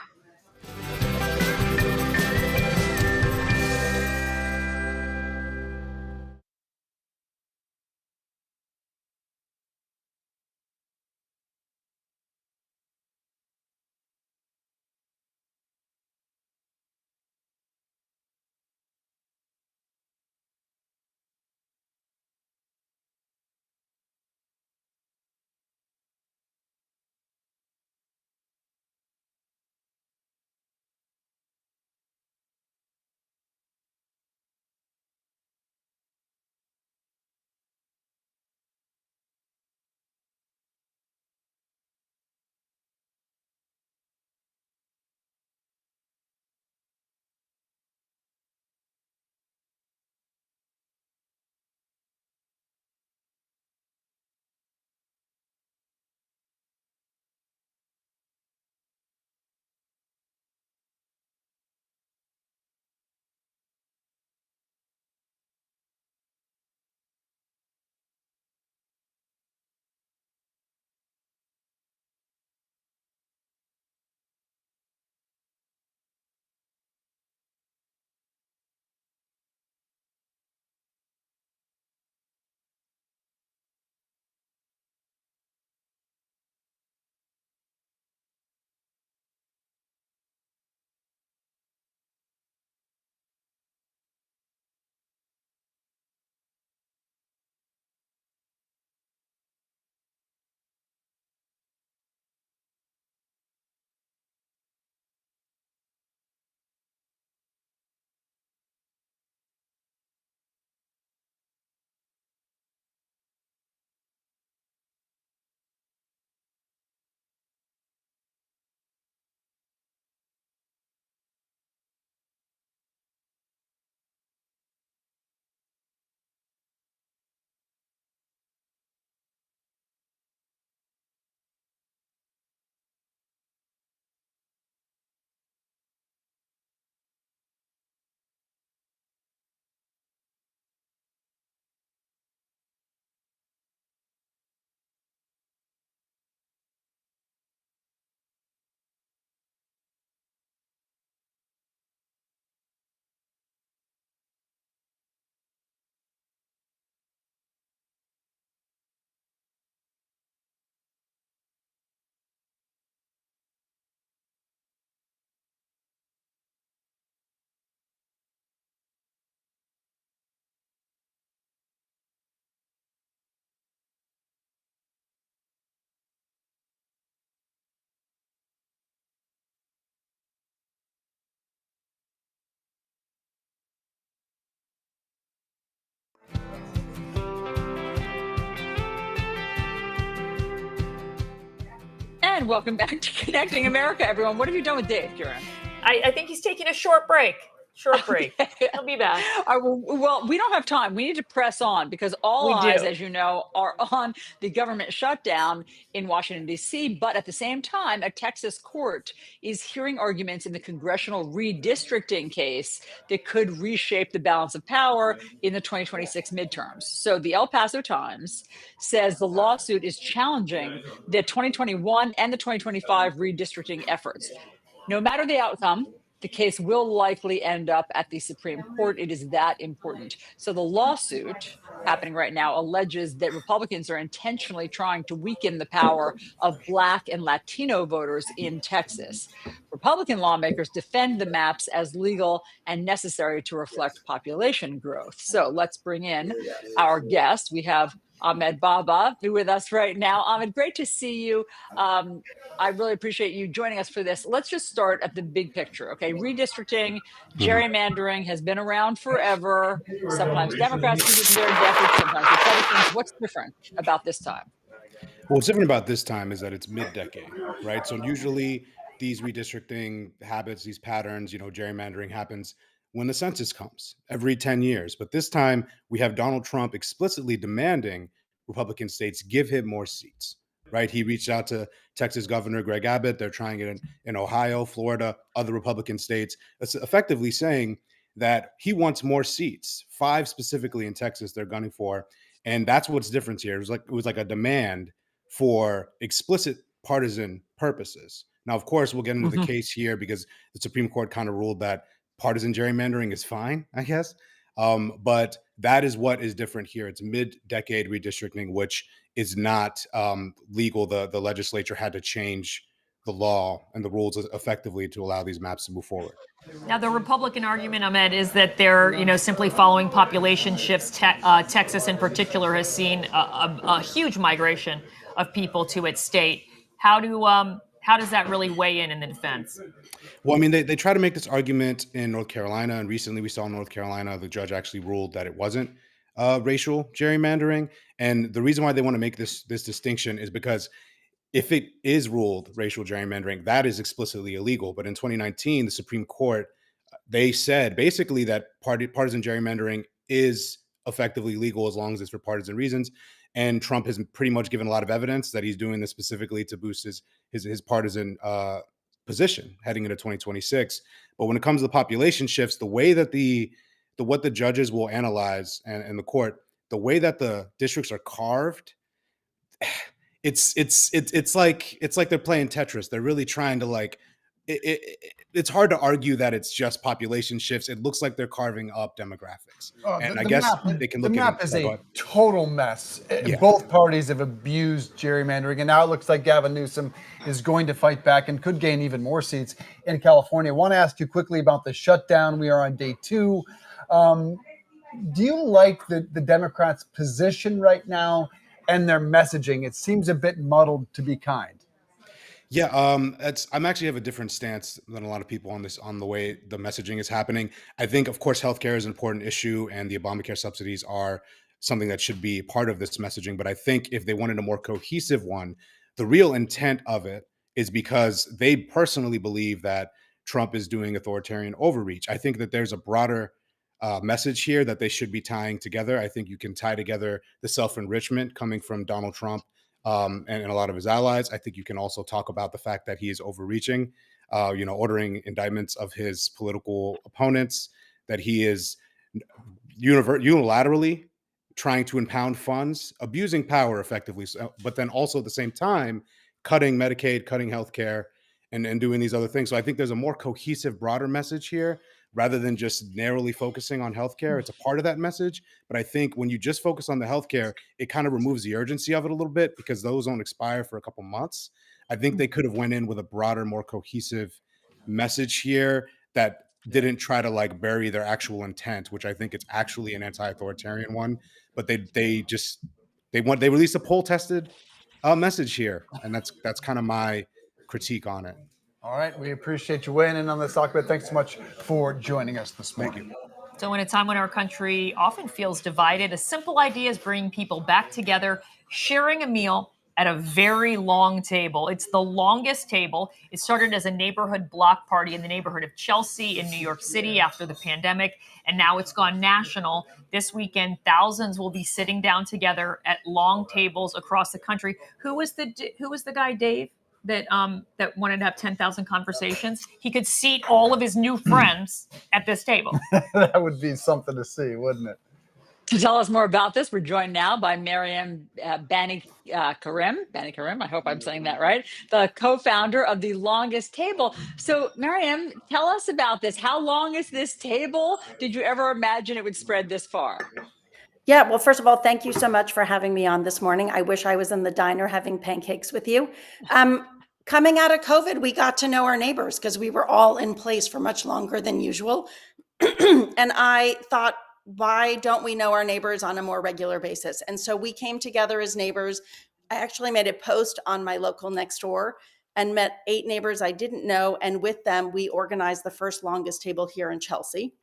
And welcome back to Connecting America, everyone. What have you done with Dave, Kieran? I think he's taking a short break. He'll be back. Well, we don't have time. We need to press on because all eyes, as you know, are on the government shutdown in Washington, D.C. But at the same time, a Texas court is hearing arguments in the congressional redistricting case that could reshape the balance of power in the 2026 midterms. So the El Paso Times says the lawsuit is challenging the 2021 and the 2025 redistricting efforts. No matter the outcome, the case will likely end up at the Supreme Court. It is that important. So the lawsuit happening right now alleges that Republicans are intentionally trying to weaken the power of Black and Latino voters in Texas. Republican lawmakers defend the maps as legal and necessary to reflect population growth. So let's bring in our guest. We have Ahmed Baba with us right now. Ahmed, great to see you. I really appreciate you joining us for this. Let's just start at the big picture, okay? Redistricting, gerrymandering has been around forever. Sometimes Democrats use it to their advantage, sometimes Republicans. What's different about this time? What's different about this time is that it's mid-decade, right? So usually these redistricting habits, these patterns, gerrymandering happens when the census comes every 10 years. But this time we have Donald Trump explicitly demanding Republican states give him more seats, right? He reached out to Texas Governor Greg Abbott. They're trying it in Ohio, Florida, other Republican states. It's effectively saying that he wants more seats, 5 specifically in Texas they're gunning for. And that's what's different here. It was like a demand for explicit partisan purposes. Now, of course, we'll get into the case here because the Supreme Court kind of ruled that partisan gerrymandering is fine, I guess. But that is what is different here. It's mid-decade redistricting, which is not legal. The legislature had to change the law and the rules effectively to allow these maps to move forward. Now, the Republican argument, Ahmed, is that they're, simply following population shifts. Texas, in particular, has seen a huge migration of people to its state. How does that really weigh in the defense? Well, I mean, they try to make this argument in North Carolina, and recently we saw in North Carolina, the judge actually ruled that it wasn't racial gerrymandering. And the reason why they want to make this distinction is because if it is ruled racial gerrymandering, that is explicitly illegal. But in 2019, the Supreme Court, they said basically that partisan gerrymandering is effectively legal as long as it's for partisan reasons. And Trump has pretty much given a lot of evidence that he's doing this specifically to boost his partisan position heading into 2026. But when it comes to the population shifts, the way that what the judges will analyze and the court, the way that the districts are carved, it's like they're playing Tetris. They're really trying to it's hard to argue that it's just population shifts. It looks like they're carving up demographics. And I guess they can look at the map is a total mess. Yeah. Both parties have abused gerrymandering, and now it looks like Gavin Newsom is going to fight back and could gain even more seats in California. I want to ask you quickly about the shutdown. We are on day 2. Do you like the Democrats' position right now and their messaging? It seems a bit muddled, to be kind. Yeah, I'm actually have a different stance than a lot of people on the way the messaging is happening. I think, of course, healthcare is an important issue, and the Obamacare subsidies are something that should be part of this messaging. But I think if they wanted a more cohesive one, the real intent of it is because they personally believe that Trump is doing authoritarian overreach. I think that there's a broader message here that they should be tying together. I think you can tie together the self-enrichment coming from Donald Trump and a lot of his allies. I think you can also talk about the fact that he is overreaching, ordering indictments of his political opponents, that he is unilaterally trying to impound funds, abusing power effectively, but then also at the same time, cutting Medicaid, cutting healthcare, and doing these other things. So I think there's a more cohesive, broader message here rather than just narrowly focusing on healthcare. It's a part of that message. But I think when you just focus on the healthcare, it kind of removes the urgency of it a little bit because those don't expire for a couple months. I think they could have went in with a broader, more cohesive message here that didn't try to bury their actual intent, which I think it's actually an anti-authoritarian one. But they released a poll tested message here. And that's kind of my critique on it. All right. We appreciate you weighing in on this, Ahmed. Thanks so much for joining us this morning. So in a time when our country often feels divided, a simple idea is bringing people back together, sharing a meal, at a very long table. It's the longest table. It started as a neighborhood block party in the neighborhood of Chelsea in New York City after the pandemic, and now it's gone national. This weekend, thousands will be sitting down together at long tables across the country. Who was the guy, Dave, that wanted to have 10,000 conversations? He could seat all of his new friends at this table. That would be something to see, wouldn't it? To tell us more about this, we're joined now by Maryam Bani Karim. Bani Karim, I hope I'm saying that right. The co-founder of The Longest Table. So Maryam, tell us about this. How long is this table? Did you ever imagine it would spread this far? Yeah, well, first of all, thank you so much for having me on this morning. I wish I was in the diner having pancakes with you. Coming out of COVID, we got to know our neighbors because we were all in place for much longer than usual. And I thought, why don't we know our neighbors on a more regular basis? And so we came together as neighbors. I actually made a post on my local next door and met 8 neighbors I didn't know. And with them, we organized the first longest table here in Chelsea.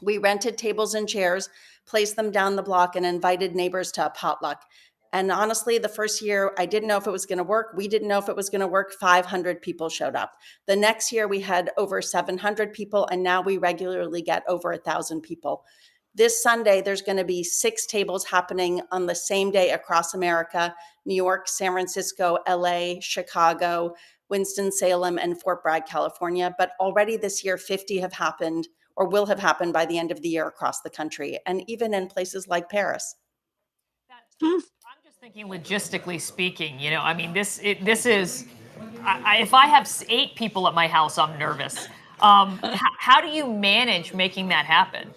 We rented tables and chairs, placed them down the block, and invited neighbors to a potluck. And honestly, the first year, I didn't know if it was going to work. We didn't know if it was going to work. 500 people showed up. The next year, we had over 700 people, and now we regularly get over 1,000 people. This Sunday, there's going to be 6 tables happening on the same day across America: New York, San Francisco, LA, Chicago, Winston-Salem, and Fort Bragg, California. But already this year, 50 have happened or will have happened by the end of the year across the country, and even in places like Paris. I'm just thinking logistically speaking, I mean, this is, if I have 8 people at my house, I'm nervous. How do you manage making that happen?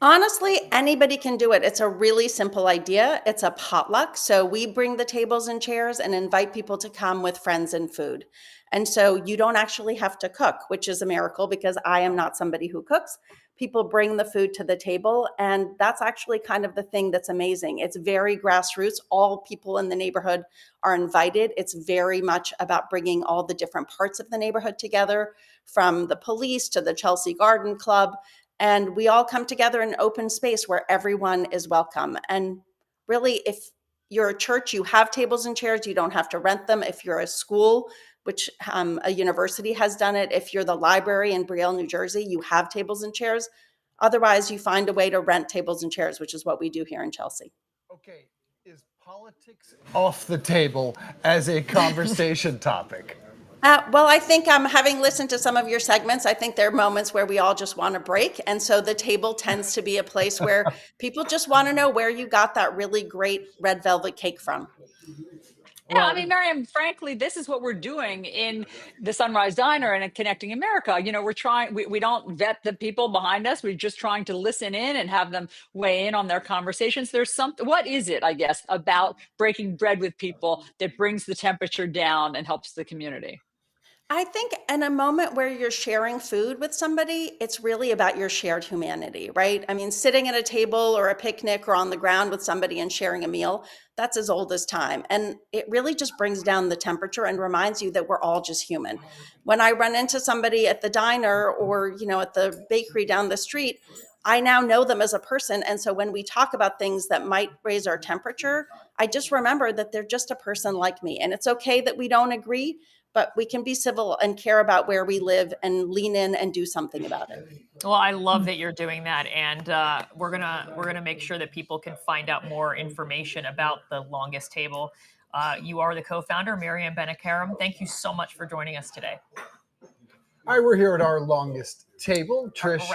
Honestly, anybody can do it. It's a really simple idea. It's a potluck. So we bring the tables and chairs and invite people to come with friends and food. And so you don't actually have to cook, which is a miracle because I am not somebody who cooks. People bring the food to the table, and that's actually kind of the thing that's amazing. It's very grassroots. All people in the neighborhood are invited. It's very much about bringing all the different parts of the neighborhood together, from the police to the Chelsea Garden Club. And we all come together in open space where everyone is welcome. And really, if you're a church, you have tables and chairs, you don't have to rent them. If you're a school, which a university has done it, if you're the library in Brielle, New Jersey, you have tables and chairs. Otherwise, you find a way to rent tables and chairs, which is what we do here in Chelsea. Okay, is politics off the table as a conversation topic? Well, I think having listened to some of your segments, I think there are moments where we all just want to break. And so the table tends to be a place where people just want to know where you got that really great red velvet cake from. Yeah, I mean, Maryam, frankly, this is what we're doing in the Sunrise Diner and at Connecting America. We're trying, we don't vet the people behind us. We're just trying to listen in and have them weigh in on their conversations. There's something, what is it, I guess, about breaking bread with people that brings the temperature down and helps the community? I think in a moment where you're sharing food with somebody, it's really about your shared humanity, right? I mean, sitting at a table or a picnic or on the ground with somebody and sharing a meal, that's as old as time. And it really just brings down the temperature and reminds you that we're all just human. When I run into somebody at the diner or, at the bakery down the street, I now know them as a person. And so when we talk about things that might raise our temperature, I just remember that they're just a person like me. And it's okay that we don't agree, but we can be civil and care about where we live and lean in and do something about it. Well, I love that you're doing that, and we're gonna make sure that people can find out more information about the longest table. You are the co-founder, Maryam Bani Karim. Thank you so much for joining us today. All right, we're here at our longest table. Trish,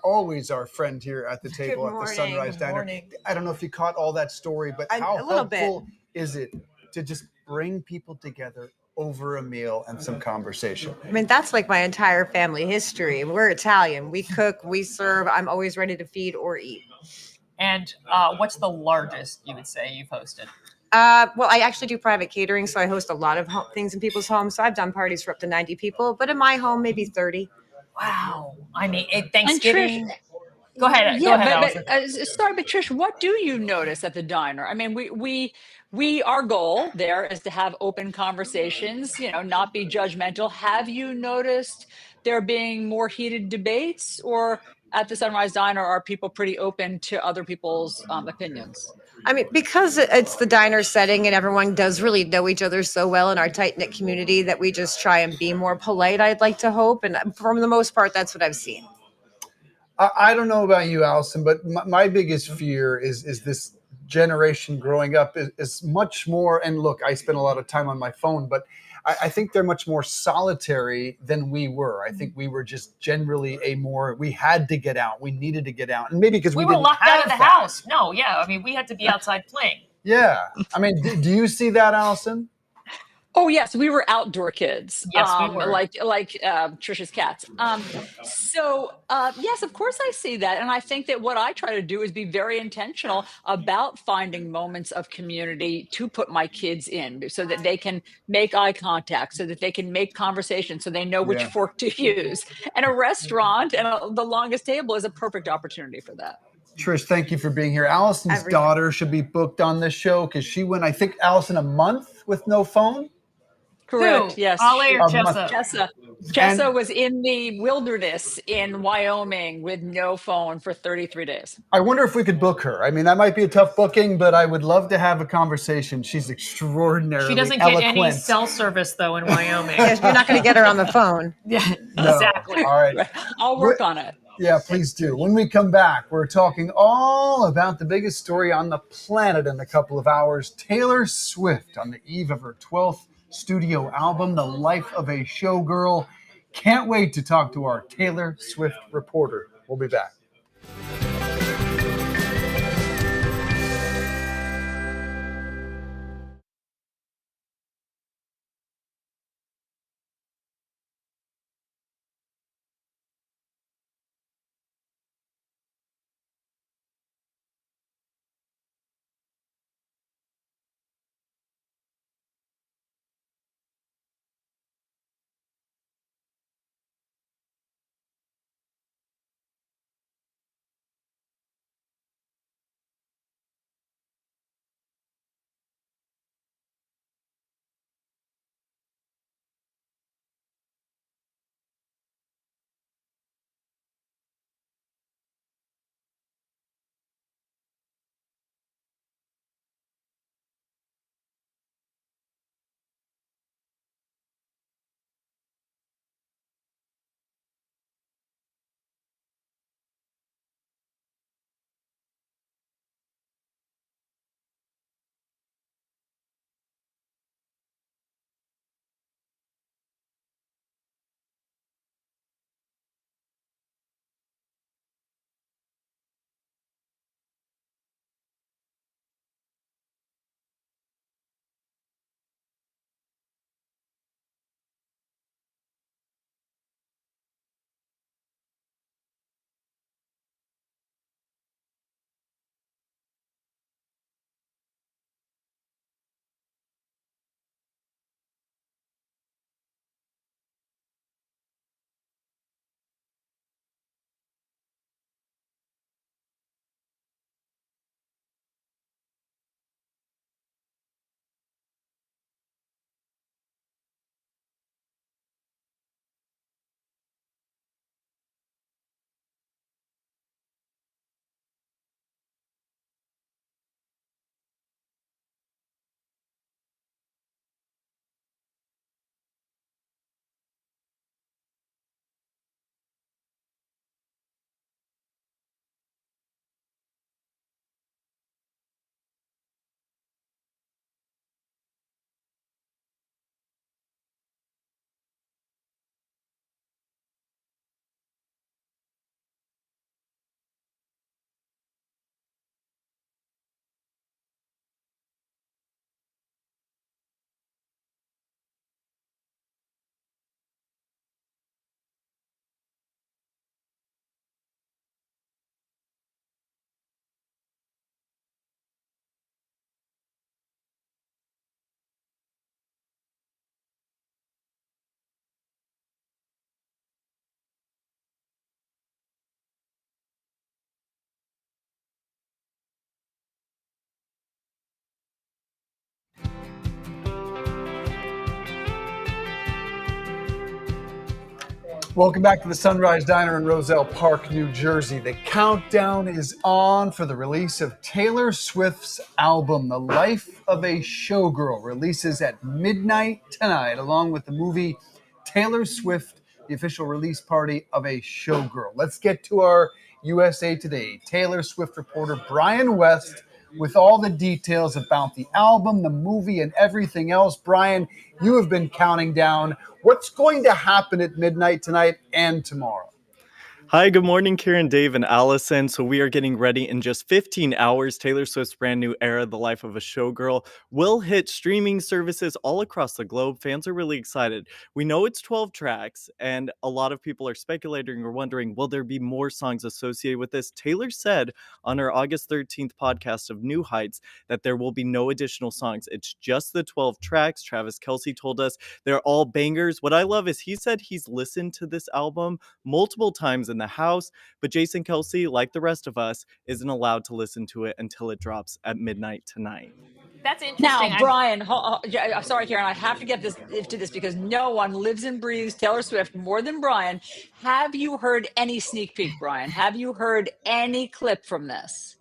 always our friend here at the table at the Sunrise Diner. I don't know if you caught all that story, but how helpful is it to just bring people together over a meal and some conversation? I mean, that's like my entire family history. We're Italian. We cook, we serve. I'm always ready to feed or eat. And what's the largest you would say you've hosted? Well, I actually do private catering, so I host a lot of things in people's homes. So I've done parties for up to 90 people, but in my home, maybe 30. Wow. I mean, Thanksgiving. Go ahead. Sorry, but Trish, what do you notice at the diner? I mean, we our goal there is to have open conversations, not be judgmental. Have you noticed there being more heated debates, or at the Sunrise Diner are people pretty open to other people's opinions? I mean, because it's the diner setting and everyone does really know each other so well in our tight knit community that we just try and be more polite, I'd like to hope. And for the most part, that's what I've seen. I don't know about you, Allison, but my biggest fear is this generation growing up is much more. And look, I spend a lot of time on my phone, but I think they're much more solitary than we were. I think we were just generally we had to get out. We needed to get out. And maybe because we we were didn't locked out of the that. house. No, yeah. I mean, we had to be outside playing. Yeah. I mean, do you see that, Allison? Oh yes, we were outdoor kids. Yes, we were. Like Trisha's cats. Yes, of course I see that, and I think that what I try to do is be very intentional about finding moments of community to put my kids in, so that they can make eye contact, so that they can make conversation, so they know which fork to use. And a restaurant and the longest table is a perfect opportunity for that. Trish, thank you for being here. Allison's daughter should be booked on this show because she went, I think, Allison, a month with no phone. Correct. Who? Yes. Ale or Chessa? Chessa was in the wilderness in Wyoming with no phone for 33 days. I wonder if we could book her. I mean, that might be a tough booking, but I would love to have a conversation. She's extraordinarily eloquent. She doesn't get any cell service, though, in Wyoming. Yes, you're not going to get her on the phone. Yeah, no. Exactly. All right. I'll work on it. Yeah, please do. When we come back, we're talking all about the biggest story on the planet in a couple of hours. Taylor Swift on the eve of her 12th studio album, The Life of a Showgirl. Can't wait to talk to our Taylor Swift reporter. We'll be back. Welcome back to the Sunrise Diner in Roselle Park, New Jersey. The countdown is on for the release of Taylor Swift's album, The Life of a Showgirl, releases at midnight tonight, along with the movie Taylor Swift, the official release party of a Showgirl. Let's get to our USA Today Taylor Swift reporter, Brian West, with all the details about the album, the movie, and everything else. Brian, you have been counting down. What's going to happen at midnight tonight and tomorrow? Hi, good morning, Kieran, Dave, and Allison. So we are getting ready in just 15 hours. Taylor Swift's brand new era, The Life of a Showgirl, will hit streaming services all across the globe. Fans are really excited. We know it's 12 tracks, and a lot of people are speculating or wondering, will there be more songs associated with this? Taylor said on her August 13th podcast of New Heights that there will be no additional songs. It's just the 12 tracks. Travis Kelce told us they're all bangers. What I love is he said he's listened to this album multiple times in the house, but Jason Kelce, like the rest of us, isn't allowed to listen to it until it drops at midnight tonight. That's interesting. Now, Brian, sorry, Karen, I have to get to this because no one lives and breathes Taylor Swift more than Brian. Have you heard any sneak peek, Brian? Have you heard any clip from this?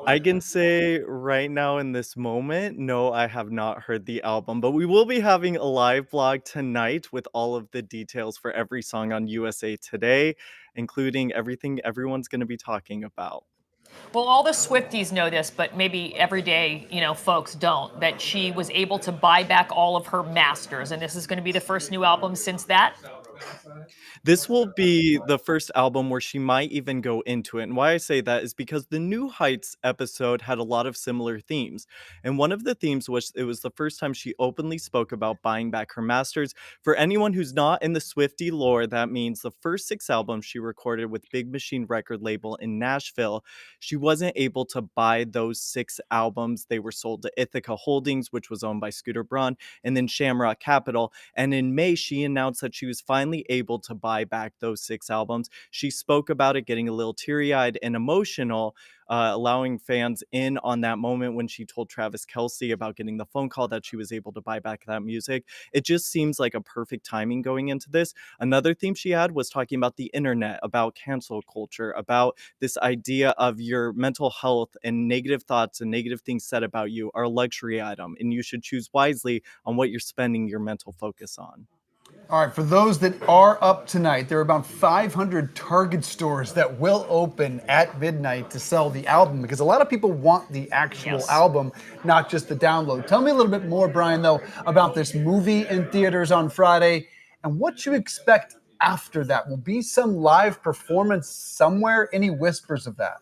I can say right now in this moment, no, I have not heard the album, but we will be having a live blog tonight with all of the details for every song on USA Today, including everything everyone's going to be talking about. Well, all the Swifties know this, but maybe everyday, folks don't, that she was able to buy back all of her masters, and this is going to be the first new album since that. This will be the first album where she might even go into it. And why I say that is because the New Heights episode had a lot of similar themes. And one of the themes was it was the first time she openly spoke about buying back her masters. For anyone who's not in the Swiftie lore, that means the first 6 albums she recorded with Big Machine record label in Nashville, she wasn't able to buy those 6 albums. They were sold to Ithaca Holdings, which was owned by Scooter Braun, and then Shamrock Capital. And in May, she announced that she was finally able to buy back those 6 albums. She spoke about it, getting a little teary-eyed and emotional, allowing fans in on that moment when she told Travis Kelce about getting the phone call that she was able to buy back that music. It just seems like a perfect timing going into this. Another theme she had was talking about the internet, about cancel culture, about this idea of your mental health and negative thoughts and negative things said about you are a luxury item, and you should choose wisely on what you're spending your mental focus on. All right, for those that are up tonight, there are about 500 Target stores that will open at midnight to sell the album because a lot of people want the actual album, not just the download. Tell me a little bit more, Brian, though, about this movie in theaters on Friday and what you expect after that. Will be some live performance somewhere? Any whispers of that?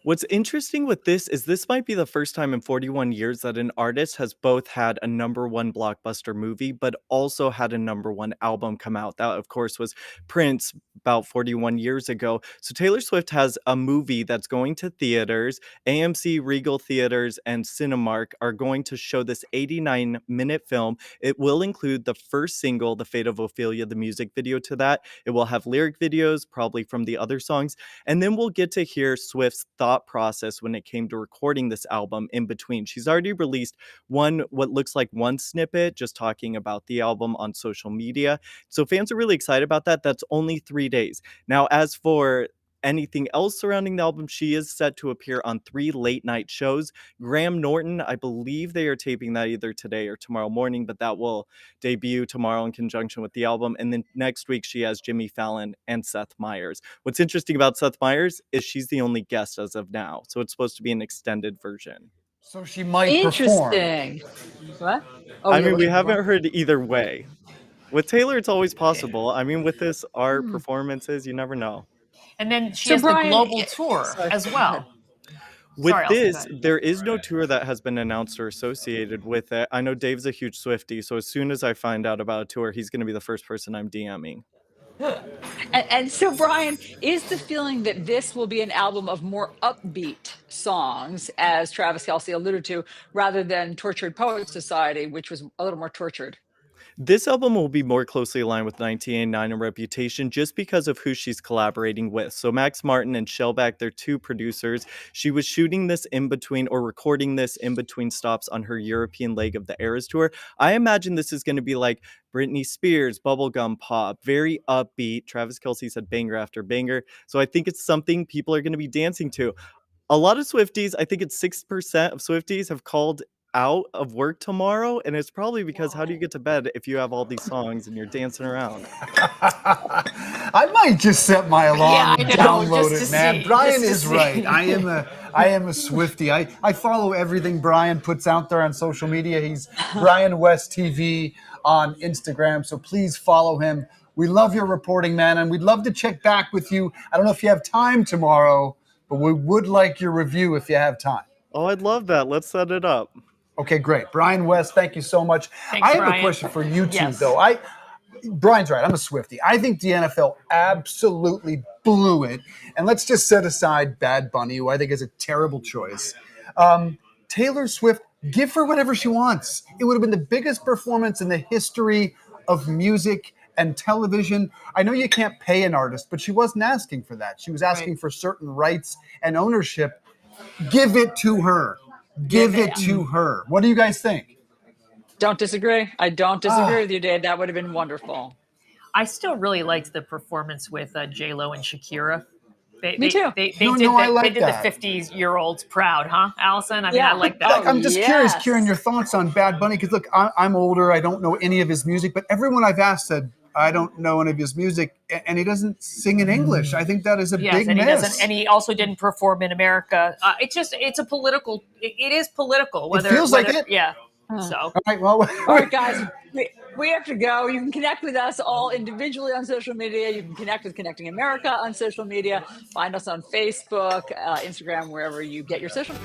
What's interesting with this is this might be the first time in 41 years that an artist has both had a #1 blockbuster movie, but also had a #1 album come out. That, of course, was Prince about 41 years ago. So Taylor Swift has a movie that's going to theaters. AMC, Regal Theaters, and Cinemark are going to show this 89-minute film. It will include the first single, The Fate of Ophelia, the music video to that. It will have lyric videos, probably from the other songs. And then we'll get to hear Swift's thought process when it came to recording this album in between. She's already released what looks like one snippet, just talking about the album on social media. So fans are really excited about that. That's only 3 days. Now, as for anything else surrounding the album, she is set to appear on 3 late night shows. Graham Norton, I believe they are taping that either today or tomorrow morning, but that will debut tomorrow in conjunction with the album. And then next week, she has Jimmy Fallon and Seth Meyers. What's interesting about Seth Meyers is she's the only guest as of now. So it's supposed to be an extended version. So she might Interesting. perform. What? I mean, we haven't heard either way. With Taylor, it's always possible. I mean, with this art performances, you never know. And then she has Brian, the global tour as well. With this, there is no tour that has been announced or associated with it. I know Dave's a huge Swiftie, so as soon as I find out about a tour, he's going to be the first person I'm DMing. And so, Brian, is the feeling that this will be an album of more upbeat songs, as Travis Kelce alluded to, rather than Tortured Poets Society, which was a little more tortured? This album will be more closely aligned with 1989 and Reputation just because of who she's collaborating with. So Max Martin and Shellback, they're two producers. She was shooting this in between or recording this in between stops on her European leg of the Eras tour. I imagine this is going to be like Britney Spears, bubblegum pop, very upbeat. Travis Kelce said banger after banger. So I think it's something people are going to be dancing to. A lot of Swifties, I think it's 6% of Swifties have called out of work tomorrow, and it's probably because how do you get to bed if you have all these songs and you're dancing around? I might just set my alarm and download it, man. Brian is right. I am a Swiftie. I follow everything Brian puts out there on social media. He's Brian West TV on Instagram, so please follow him. We love your reporting, man, and we'd love to check back with you. I don't know if you have time tomorrow, but we would like your review if you have time. Oh, I'd love that. Let's set it up. Okay, great. Brian West, thank you so much. Thanks, I have Brian. a question for you two, Yes. though. Brian's right. I'm a Swiftie. I think the NFL absolutely blew it. And let's just set aside Bad Bunny, who I think is a terrible choice. Taylor Swift, give her whatever she wants. It would have been the biggest performance in the history of music and television. I know you can't pay an artist, but she wasn't asking for that. She was asking for certain rights and ownership. Give it to her. Give it to her. What do you guys think? Don't disagree. I don't disagree with you, Dave. That would have been wonderful. I still really liked the performance with J-Lo and Shakira. Me too. They No, did, I like they did that. the 50-year-olds proud, huh, Allison? I mean, I like that. I'm just curious, Kieran, your thoughts on Bad Bunny, because look, I'm older. I don't know any of his music, but everyone I've asked said, I don't know any of his music, and he doesn't sing in English. I think that is a big and miss. And he also didn't perform in America. It's a political. It is political. Whether it feels like it. Yeah. So. All right. Well. All right, guys. We have to go. You can connect with us all individually on social media. You can connect with Connecting America on social media. Find us on Facebook, Instagram, wherever you get your social.